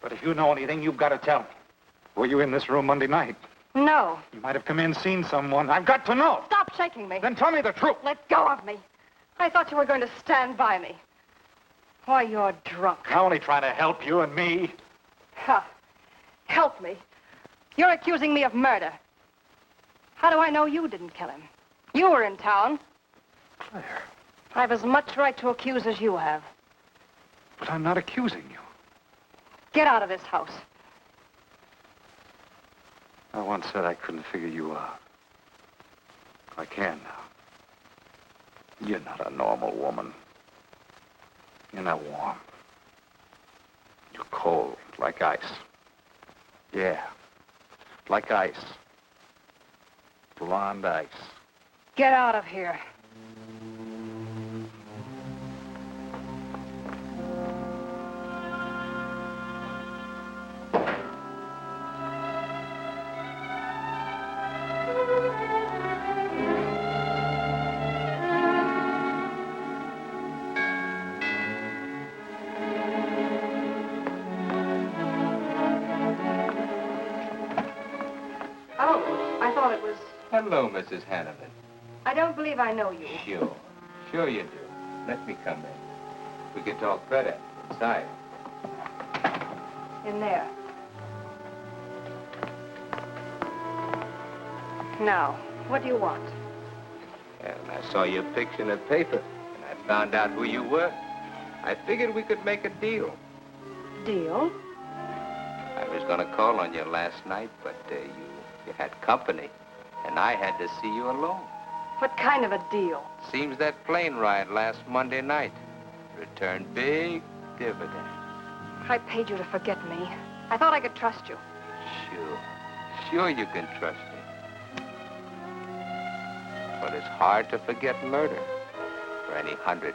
But if you know anything, you've got to tell me. Were you in this room Monday night? No. You might have come in, seen someone. I've got to know. Stop shaking me. Then tell me the truth. Let go of me. I thought you were going to stand by me. Why, you're drunk. I'm only trying to help you and me. Huh. Help me. You're accusing me of murder. How do I know you didn't kill him? You were in town. Claire. I've as much right to accuse as you have. But I'm not accusing you. Get out of this house. I once said I couldn't figure you out. I can now. You're not a normal woman. You're not warm. You're cold, like ice. Yeah, like ice. Blonde ice. Get out of here. Hello, Mrs. Hanneman. I don't believe I know you. Sure. Sure you do. Let me come in. We can talk better inside. In there. Now, what do you want? And I saw your picture in the paper, and I found out who you were. I figured we could make a deal. Deal? I was going to call on you last night, but you had company, and I had to see you alone. What kind of a deal? Seems that plane ride last Monday night returned big dividends. I paid you to forget me. I thought I could trust you. Sure. Sure you can trust me. But it's hard to forget murder for any $100.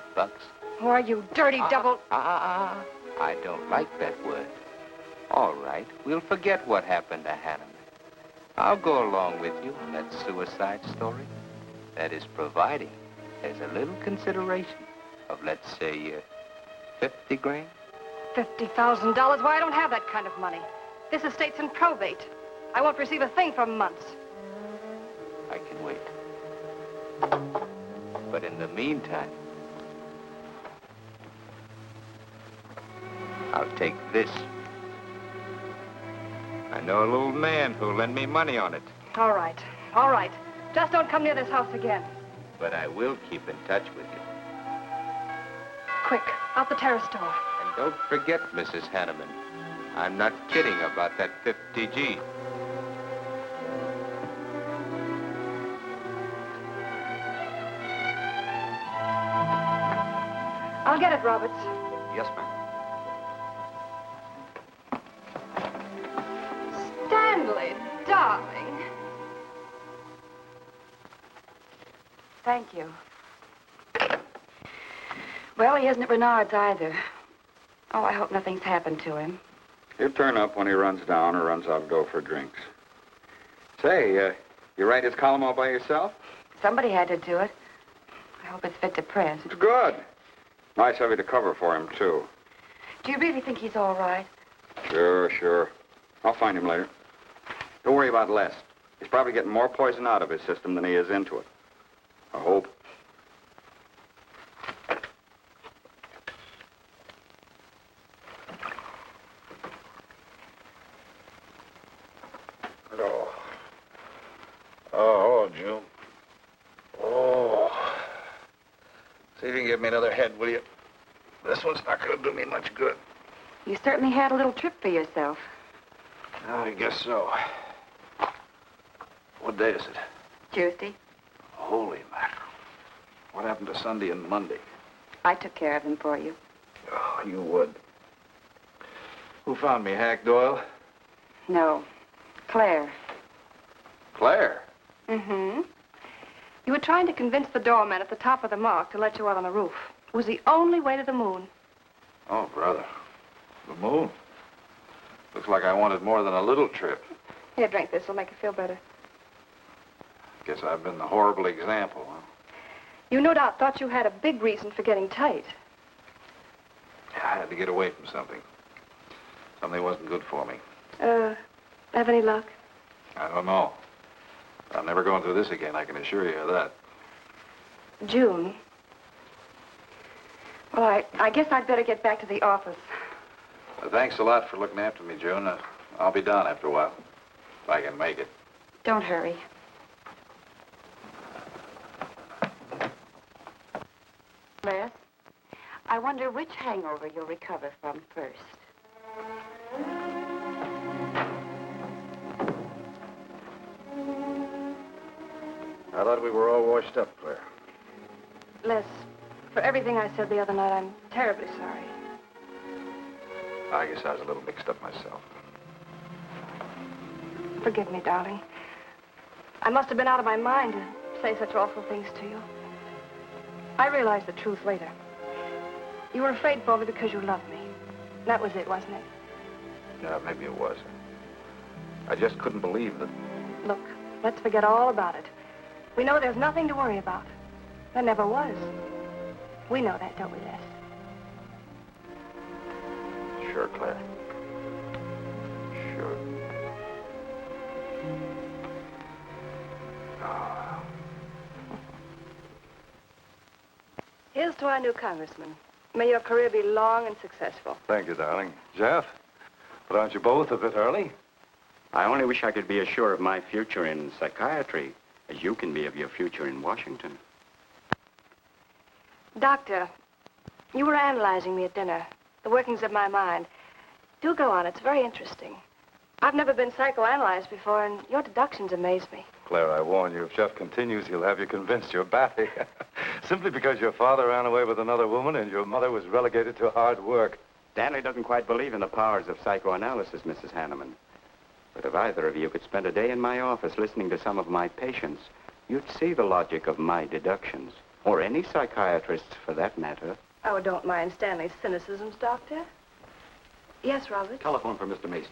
Why, you dirty double... I don't like that word. All right, we'll forget what happened to Hanneman. I'll go along with you on that suicide story. That is providing there's a little consideration of, let's say, 50 grand. $50,000? Why, I don't have that kind of money. This estate's in probate. I won't receive a thing for months. I can wait. But in the meantime, I'll take this. I know a little man who'll lend me money on it. All right. All right. Just don't come near this house again. But I will keep in touch with you. Quick, out the terrace door. And don't forget, Mrs. Hanneman, I'm not kidding about that 50G. I'll get it, Roberts. Yes, ma'am. Stanley, darling. Thank you. Well, he isn't at Bernhard's either. Oh, I hope nothing's happened to him. He'll turn up when he runs down or runs out to go for drinks. Say, you write his column all by yourself? Somebody had to do it. I hope it's fit to print. It's good. Nice of you to cover for him, too. Do you really think he's all right? Sure. I'll find him later. Don't worry about Les. He's probably getting more poison out of his system than he is into it. I hope. Oh, June. Oh. See if you can give me another head, will you? This one's not going to do me much good. You certainly had a little trip for yourself. I guess so. What day is it? Tuesday. Holy mackerel. What happened to Sunday and Monday? I took care of them for you. Oh, you would. Who found me, Hack Doyle? No. Claire. Claire? Mm-hmm. You were trying to convince the doorman at the top of the mark to let you out on the roof. It was the only way to the moon. Oh, brother. The moon. Looks like I wanted more than a little trip. Here, drink this. It'll make you feel better. Guess I've been the horrible example, huh? You no doubt thought you had a big reason for getting tight. I had to get away from something. Something wasn't good for me. Have any luck? I don't know. I'm never going through this again, I can assure you of that. June. Well, I guess I'd better get back to the office. Thanks a lot for looking after me, June. I'll be down after a while, if I can make it. Don't hurry. Les, I wonder which hangover you'll recover from first. I thought we were all washed up, Claire. Les, for everything I said the other night, I'm terribly sorry. I guess I was a little mixed up myself. Forgive me, darling. I must have been out of my mind to say such awful things to you. I realized the truth later. You were afraid for me because you loved me. That was it, wasn't it? Yeah, maybe it was. I just couldn't believe that. Look, let's forget all about it. We know there's nothing to worry about. There never was. We know that, don't we, Les? Sure, Claire. Sure. Oh, Here's to our new congressman. May your career be long and successful. Thank you, darling. Jeff, but aren't you both a bit early? I only wish I could be as sure of my future in psychiatry as you can be of your future in Washington. Doctor, you were analyzing me at dinner, the workings of my mind. Do go on. It's very interesting. I've never been psychoanalyzed before, and your deductions amaze me. Claire, I warn you, if Jeff continues, he'll have you convinced you're batty. Simply because your father ran away with another woman and your mother was relegated to hard work. Stanley doesn't quite believe in the powers of psychoanalysis, Mrs. Hanneman. But if either of you could spend a day in my office listening to some of my patients, you'd see the logic of my deductions. Or any psychiatrist's, for that matter. Oh, don't mind Stanley's cynicisms, Doctor. Yes, Robert? Telephone for Mr. Mason.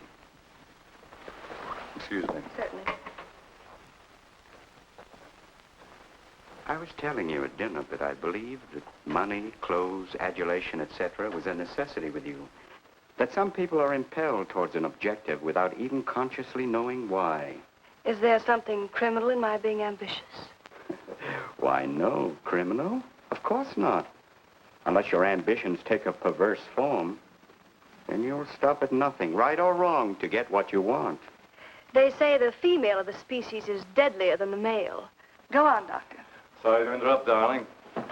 Excuse me. Certainly. I was telling you at dinner that I believed that money, clothes, adulation, etc. was a necessity with you. That some people are impelled towards an objective without even consciously knowing why. Is there something criminal in my being ambitious? Why, no. Criminal? Of course not. Unless your ambitions take a perverse form, then you'll stop at nothing, right or wrong, to get what you want. They say the female of the species is deadlier than the male. Go on, Doctor. Sorry to interrupt, darling. It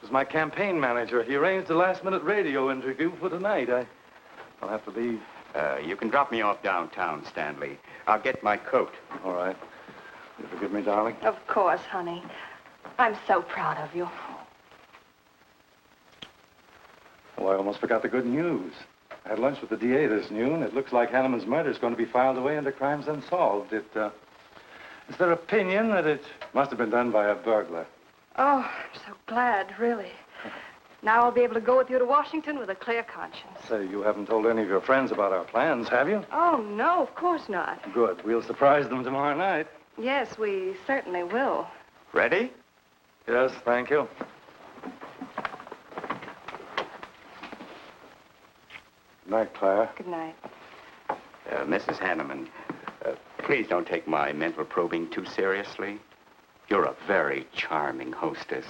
was my campaign manager. He arranged a last-minute radio interview for tonight. I'll have to leave. You can drop me off downtown, Stanley. I'll get my coat. All right. You forgive me, darling? Of course, honey. I'm so proud of you. Oh, I almost forgot the good news. I had lunch with the DA this noon. It looks like Hanneman's murder is going to be filed away under crimes unsolved. It's their opinion that it must have been done by a burglar. Oh, I'm so glad, really. Now I'll be able to go with you to Washington with a clear conscience. Say, you haven't told any of your friends about our plans, have you? Oh, no, of course not. Good. We'll surprise them tomorrow night. Yes, we certainly will. Ready? Yes, thank you. Good night, Clara. Good night. Mrs. Hanneman, please don't take my mental probing too seriously. You're a very charming hostess,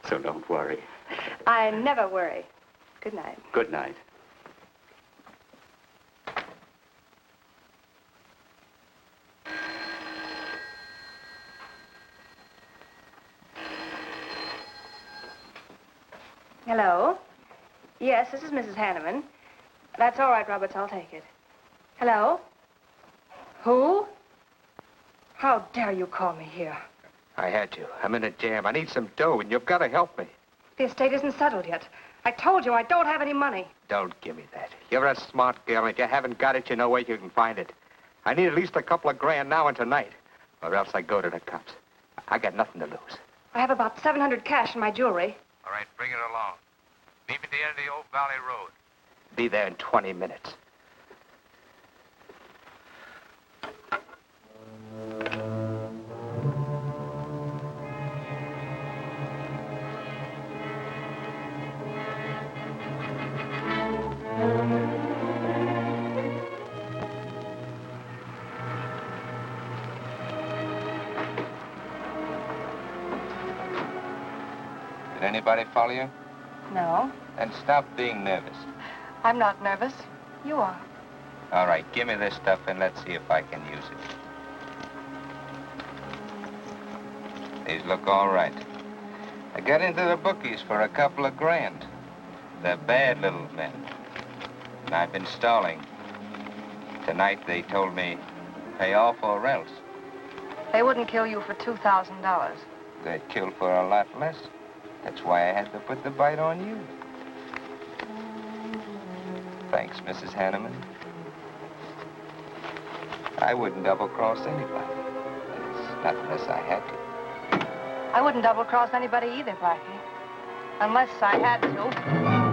so don't worry. I never worry. Good night. Good night. Hello? Yes, this is Mrs. Hanneman. That's all right, Roberts. I'll take it. Hello? Who? How dare you call me here? I had to. I'm in a jam. I need some dough, and you've got to help me. The estate isn't settled yet. I told you I don't have any money. Don't give me that. You're a smart girl, and if you haven't got it, you know where you can find it. I need at least a couple of grand now and tonight, or else I go to the cops. I got nothing to lose. I have about $700 cash in my jewelry. All right, bring it along. Meet me at the end of the Old Valley Road. Be there in 20 minutes. Did anybody follow you? No, Then stop being nervous. I'm not nervous. You are. All right, give me this stuff and let's see if I can use it. These look all right. I got into the bookies for a couple of grand. They're bad little men. And I've been stalling. Tonight they told me, pay off or else. They wouldn't kill you for $2,000. They'd kill for a lot less. That's why I had to put the bite on you. Thanks, Mrs. Hanneman. I wouldn't double-cross anybody. Not unless I had to. I wouldn't double-cross anybody either, Blackie. Unless I had to.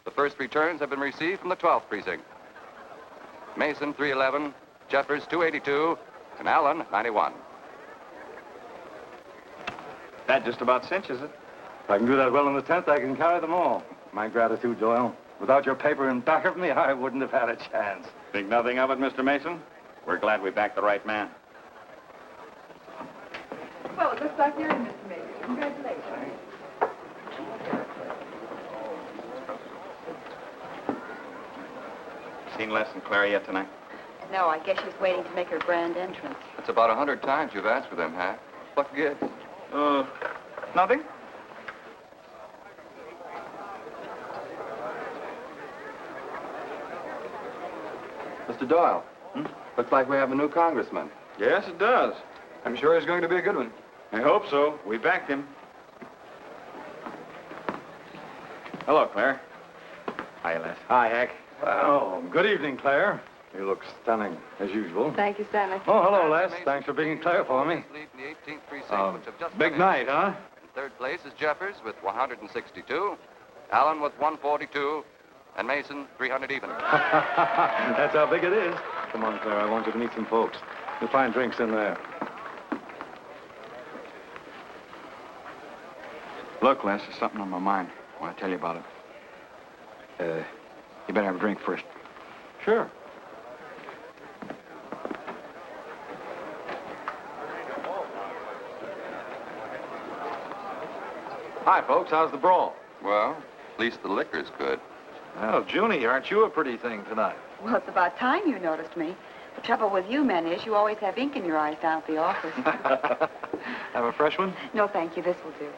The first returns have been received from the 12th precinct. Mason, 311, Jeffers, 282, and Allen, 91. That just about cinches it. If I can do that well in the 10th, I can carry them all. My gratitude, Doyle. Without your paper in back of me, I wouldn't have had a chance. Think nothing of it, Mr. Mason? We're glad we backed the right man. Well, it looks like you're in, Mr. Mason. Congratulations. Seen Les and Claire yet tonight? No, I guess she's waiting to make her grand entrance. It's about 100 times you've asked for them, Hack. What gives? Nothing? Mr. Doyle, looks like we have a new congressman. Yes, it does. I'm sure he's going to be a good one. I hope so. We backed him. Hello, Claire. Hi, Les. Hi, Hack. Oh, good evening, Claire. You look stunning, as usual. Thank you, Stanley. Oh, hello, Les. Thanks for being Claire for me. In the 18th precinct, which have just Big finished. night, huh? In third place is Jeffers with 162, Allen with 142, and Mason 300 even. That's how big it is. Come on, Claire. I want you to meet some folks. You'll find drinks in there. Look, Les, there's something on my mind. I want to tell you about it. You better have a drink first. Sure. Hi, folks. How's the brawl? Well, at least the liquor's good. Well, Junie, aren't you a pretty thing tonight? Well, it's about time you noticed me. The trouble with you men is you always have ink in your eyes down at the office. Have a fresh one? No, thank you. This will do.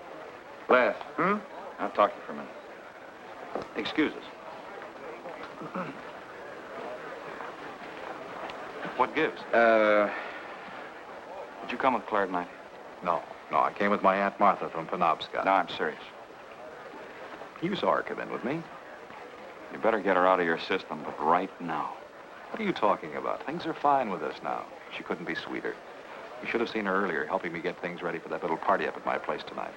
Les. I'll talk to you for a minute. Excuse us. What gives? Did you come with Claire tonight? No, I came with my Aunt Martha from Penobscot. No, I'm serious. You saw her come in with me. You better get her out of your system, but right now. What are you talking about? Things are fine with us now. She couldn't be sweeter. You should have seen her earlier, helping me get things ready for that little party up at my place tonight.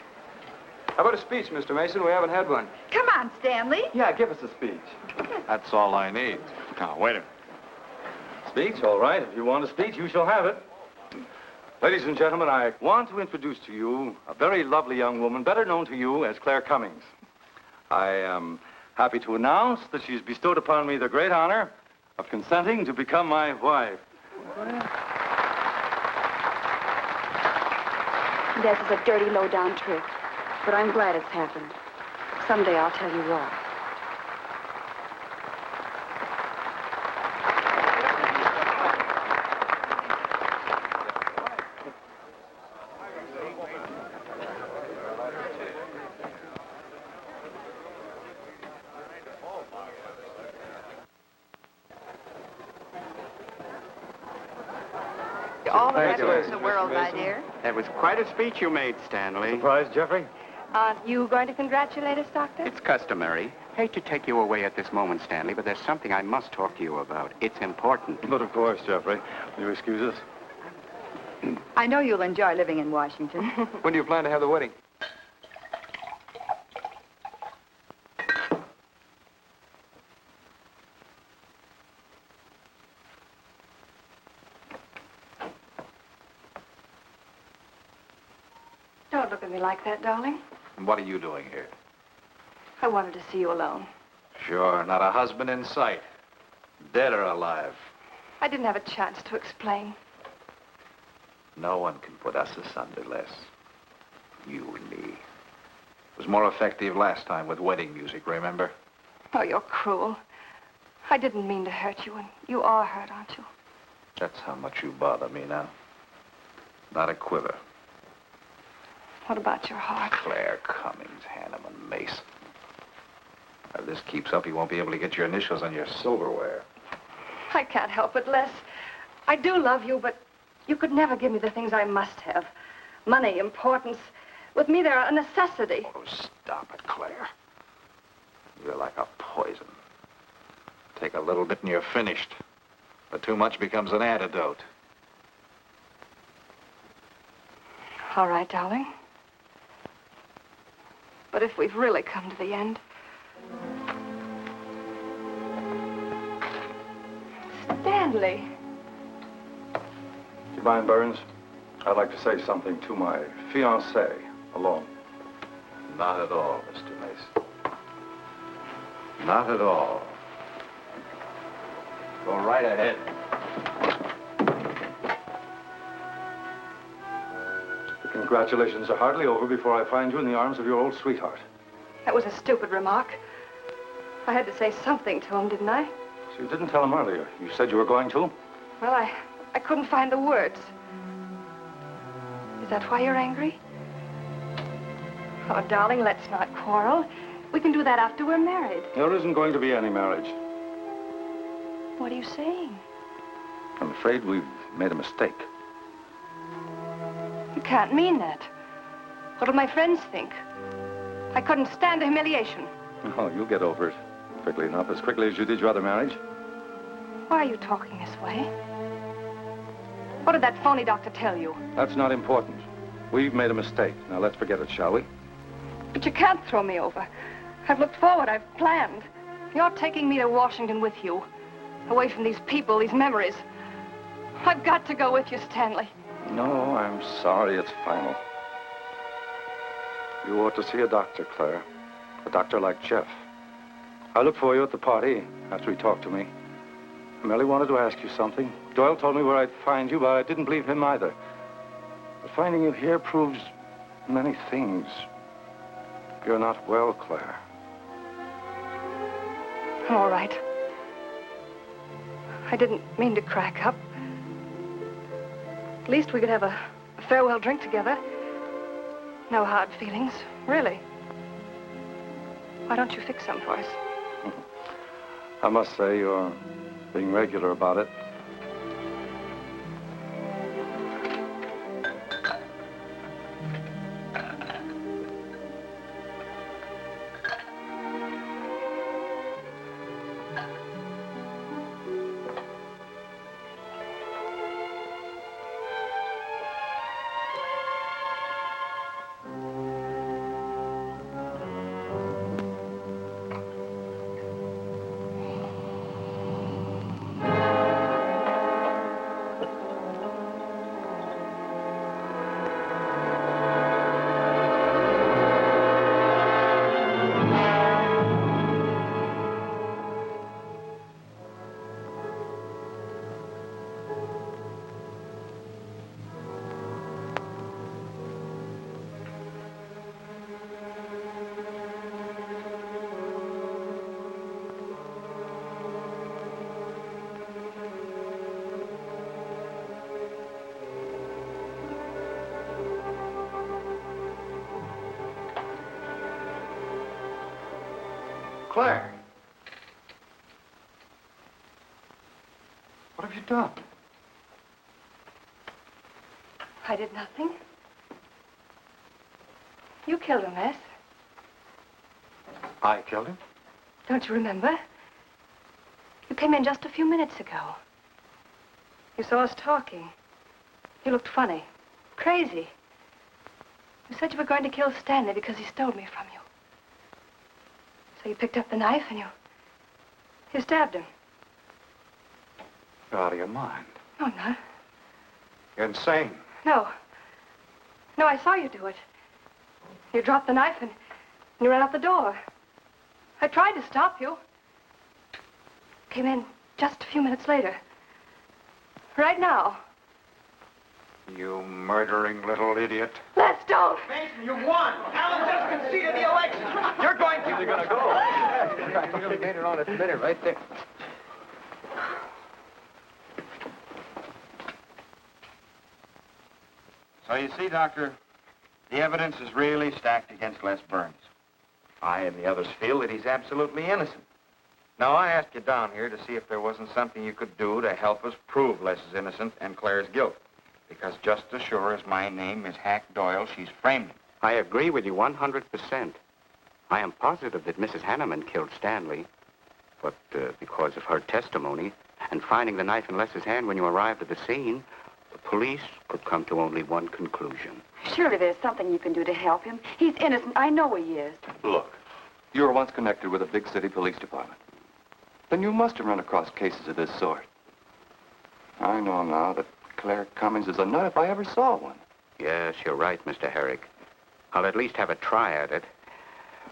How about a speech, Mr. Mason? We haven't had one. Come on, Stanley. Yeah, give us a speech. That's all I need. Now, wait a minute. Speech, all right. If you want a speech, you shall have it. Ladies and gentlemen, I want to introduce to you a very lovely young woman, better known to you as Claire Cummings. I am happy to announce that she's bestowed upon me the great honor of consenting to become my wife. This is a dirty, low-down trick, but I'm glad it's happened. Someday I'll tell you why. All the Thank you. happiness in the world, my dear. That was quite a speech you made, Stanley. Surprised, Jeffrey? Aren't you going to congratulate us, Doctor? It's customary. Hate to take you away at this moment, Stanley, but there's something I must talk to you about. It's important. But of course, Jeffrey. Will you excuse us? I know you'll enjoy living in Washington. When do you plan to have the wedding? Don't look at me like that, darling. And what are you doing here? I wanted to see you alone. Sure, not a husband in sight. Dead or alive. I didn't have a chance to explain. No one can put us asunder, Les. You and me. It was more effective last time with wedding music, remember? Oh, you're cruel. I didn't mean to hurt you, and you are hurt, aren't you? That's how much you bother me now. Not a quiver. What about your heart? Claire Cummings, Hanneman, Mason. If this keeps up, you won't be able to get your initials on your silverware. I can't help it, Les. I do love you, but you could never give me the things I must have. Money, importance. With me, they're a necessity. Oh, stop it, Claire. You're like a poison. Take a little bit and you're finished. But too much becomes an antidote. All right, darling. But if we've really come to the end, Stanley. Do you mind, Burns? I'd like to say something to my fiancée alone. Not at all, Mr. Mason. Not at all. Go right ahead. The congratulations are hardly over before I find you in the arms of your old sweetheart. That was a stupid remark. I had to say something to him, didn't I? So you didn't tell him earlier. You said you were going to? Well, I couldn't find the words. Is that why you're angry? Oh, darling, let's not quarrel. We can do that after we're married. There isn't going to be any marriage. What are you saying? I'm afraid we've made a mistake. You can't mean that. What'll my friends think? I couldn't stand the humiliation. Oh, you'll get over it quickly enough, as quickly as you did your other marriage. Why are you talking this way? What did that phony doctor tell you? That's not important. We've made a mistake. Now let's forget it, shall we? But you can't throw me over. I've looked forward. I've planned. You're taking me to Washington with you. Away from these people, these memories. I've got to go with you, Stanley. No, I'm sorry. It's final. You ought to see a doctor, Claire. A doctor like Jeff. I looked for you at the party after he talked to me. I merely wanted to ask you something. Doyle told me where I'd find you, but I didn't believe him either. But finding you here proves many things. You're not well, Claire. All right. I didn't mean to crack up. At least we could have a farewell drink together. No hard feelings, really. Why don't you fix some for us? I must say you're being regular about it. Claire! What have you done? I did nothing. You killed him, Les. I killed him? Don't you remember? You came in just a few minutes ago. You saw us talking. You looked funny. Crazy. You said you were going to kill Stanley because he stole me from you. So you picked up the knife and you stabbed him. You're out of your mind. No, I'm not. You're insane. No. No, I saw you do it. You dropped the knife and you ran out the door. I tried to stop you. Came in just a few minutes later. Right now. You murdering little idiot. Let's don't. Mason, you won. Alan just conceded the election. You're going to... You're going to go. You made it on its minute right there. So you see, Doctor, the evidence is really stacked against Les Burns. I and the others feel that he's absolutely innocent. Now, I asked you down here to see if there wasn't something you could do to help us prove Les is innocent and Claire's guilt. Because just as sure as my name is Hack Doyle, she's framed him. I agree with you 100%. I am positive that Mrs. Hanneman killed Stanley. But because of her testimony and finding the knife in Les's hand when you arrived at the scene, the police could come to only one conclusion. Surely there's something you can do to help him. He's innocent. I know he is. Look, you were once connected with a big city police department. Then you must have run across cases of this sort. I know now that Claire Cummings is a nut if I ever saw one. Yes, you're right, Mr. Herrick. I'll at least have a try at it.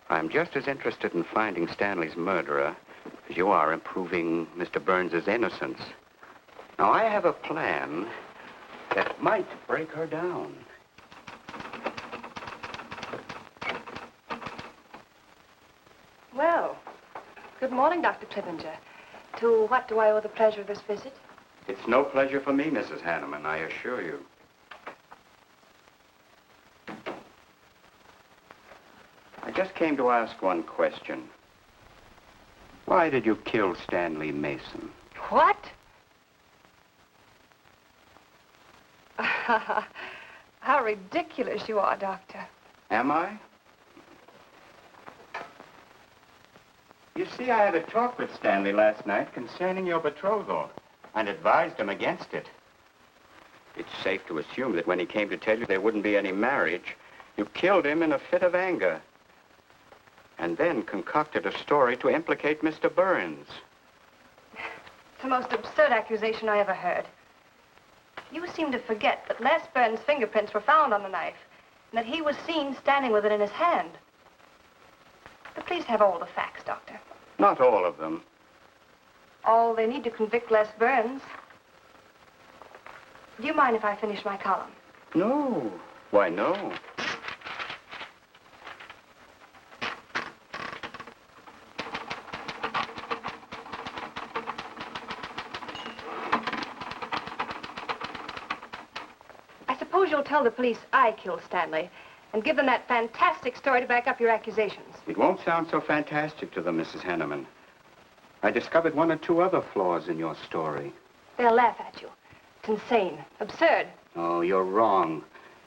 I'm just as interested in finding Stanley's murderer as you are in proving Mr. Burns's innocence. Now, I have a plan that might break her down. Well, good morning, Dr. Clippinger. To what do I owe the pleasure of this visit? It's no pleasure for me, Mrs. Hanneman, I assure you. I just came to ask one question. Why did you kill Stanley Mason? What? How ridiculous you are, Doctor. Am I? You see, I had a talk with Stanley last night concerning your betrothal and advised him against it. It's safe to assume that when he came to tell you there wouldn't be any marriage, you killed him in a fit of anger and then concocted a story to implicate Mr. Burns. It's the most absurd accusation I ever heard. You seem to forget that Les Burns' fingerprints were found on the knife and that he was seen standing with it in his hand. The police have all the facts, Doctor. Not all of them. All they need to convict Les Burns. Do you mind if I finish my column? No. Why, no. I suppose you'll tell the police I killed Stanley and give them that fantastic story to back up your accusations. It won't sound so fantastic to them, Mrs. Hanneman. I discovered one or two other flaws in your story. They'll laugh at you. It's insane, absurd. Oh, you're wrong.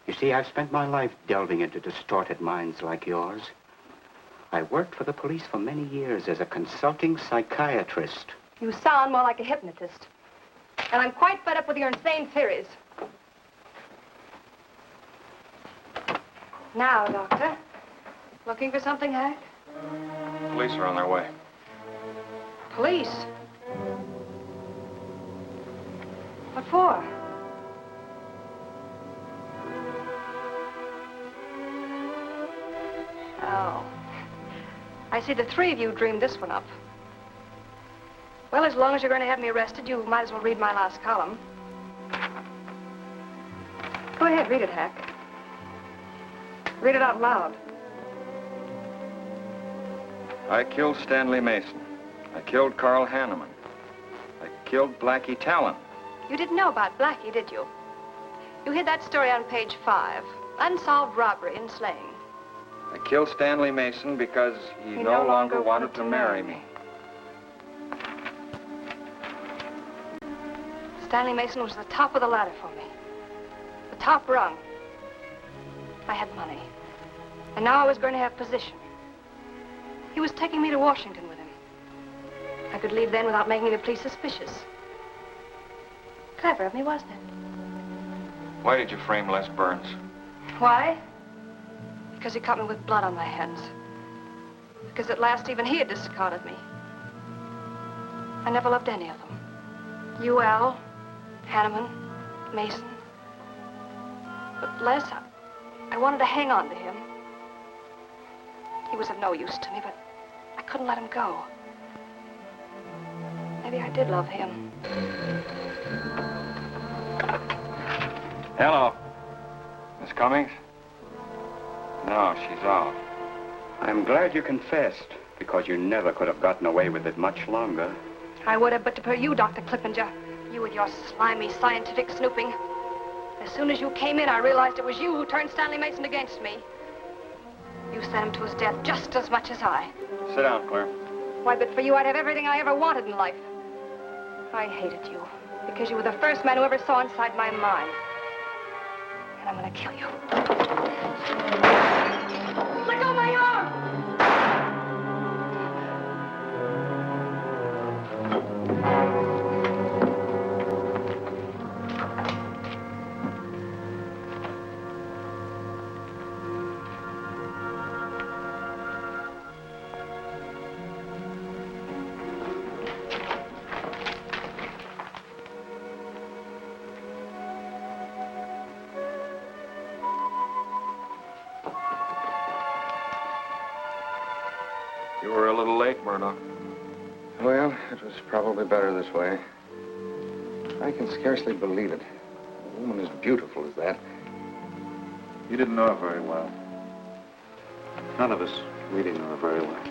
You see, I've spent my life delving into distorted minds like yours. I worked for the police for many years as a consulting psychiatrist. You sound more like a hypnotist. And I'm quite fed up with your insane theories. Now, Doctor, looking for something, Hank? Police are on their way. Police? What for? Oh. I see the three of you dreamed this one up. Well, as long as you're going to have me arrested, you might as well read my last column. Go ahead, read it, Hack. Read it out loud. I killed Stanley Mason. I killed Carl Hanneman. I killed Blackie Talon. You didn't know about Blackie, did you? You hid that story on page 5. Unsolved robbery and slaying. I killed Stanley Mason because he no longer wanted to marry me. Stanley Mason was the top of the ladder for me. The top rung. I had money. And now I was going to have position. He was taking me to Washington with him. I could leave then without making the police suspicious. Clever of me, wasn't it? Why did you frame Les Burns? Why? Because he caught me with blood on my hands. Because at last even he had discarded me. I never loved any of them. You, Al, Hanneman, Mason. But Les, I wanted to hang on to him. He was of no use to me, but I couldn't let him go. Maybe I did love him. Hello. Miss Cummings? No, she's off. I'm glad you confessed, because you never could have gotten away with it much longer. I would have, but to you, Dr. Clippinger. You with your slimy scientific snooping. As soon as you came in, I realized it was you who turned Stanley Mason against me. You sent him to his death just as much as I. Sit down, Claire. Why, but for you, I'd have everything I ever wanted in life. I hated you, because you were the first man who ever saw inside my mind. And I'm gonna kill you. Let go of my arm! were a little late, Bernhard. Well, it was probably better this way. I can scarcely believe it. A woman as beautiful as that. You didn't know her very well. None of us really knew her very well.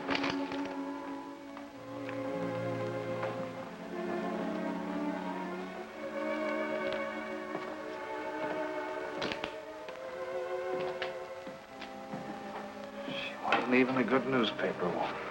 She wasn't even a good newspaper woman.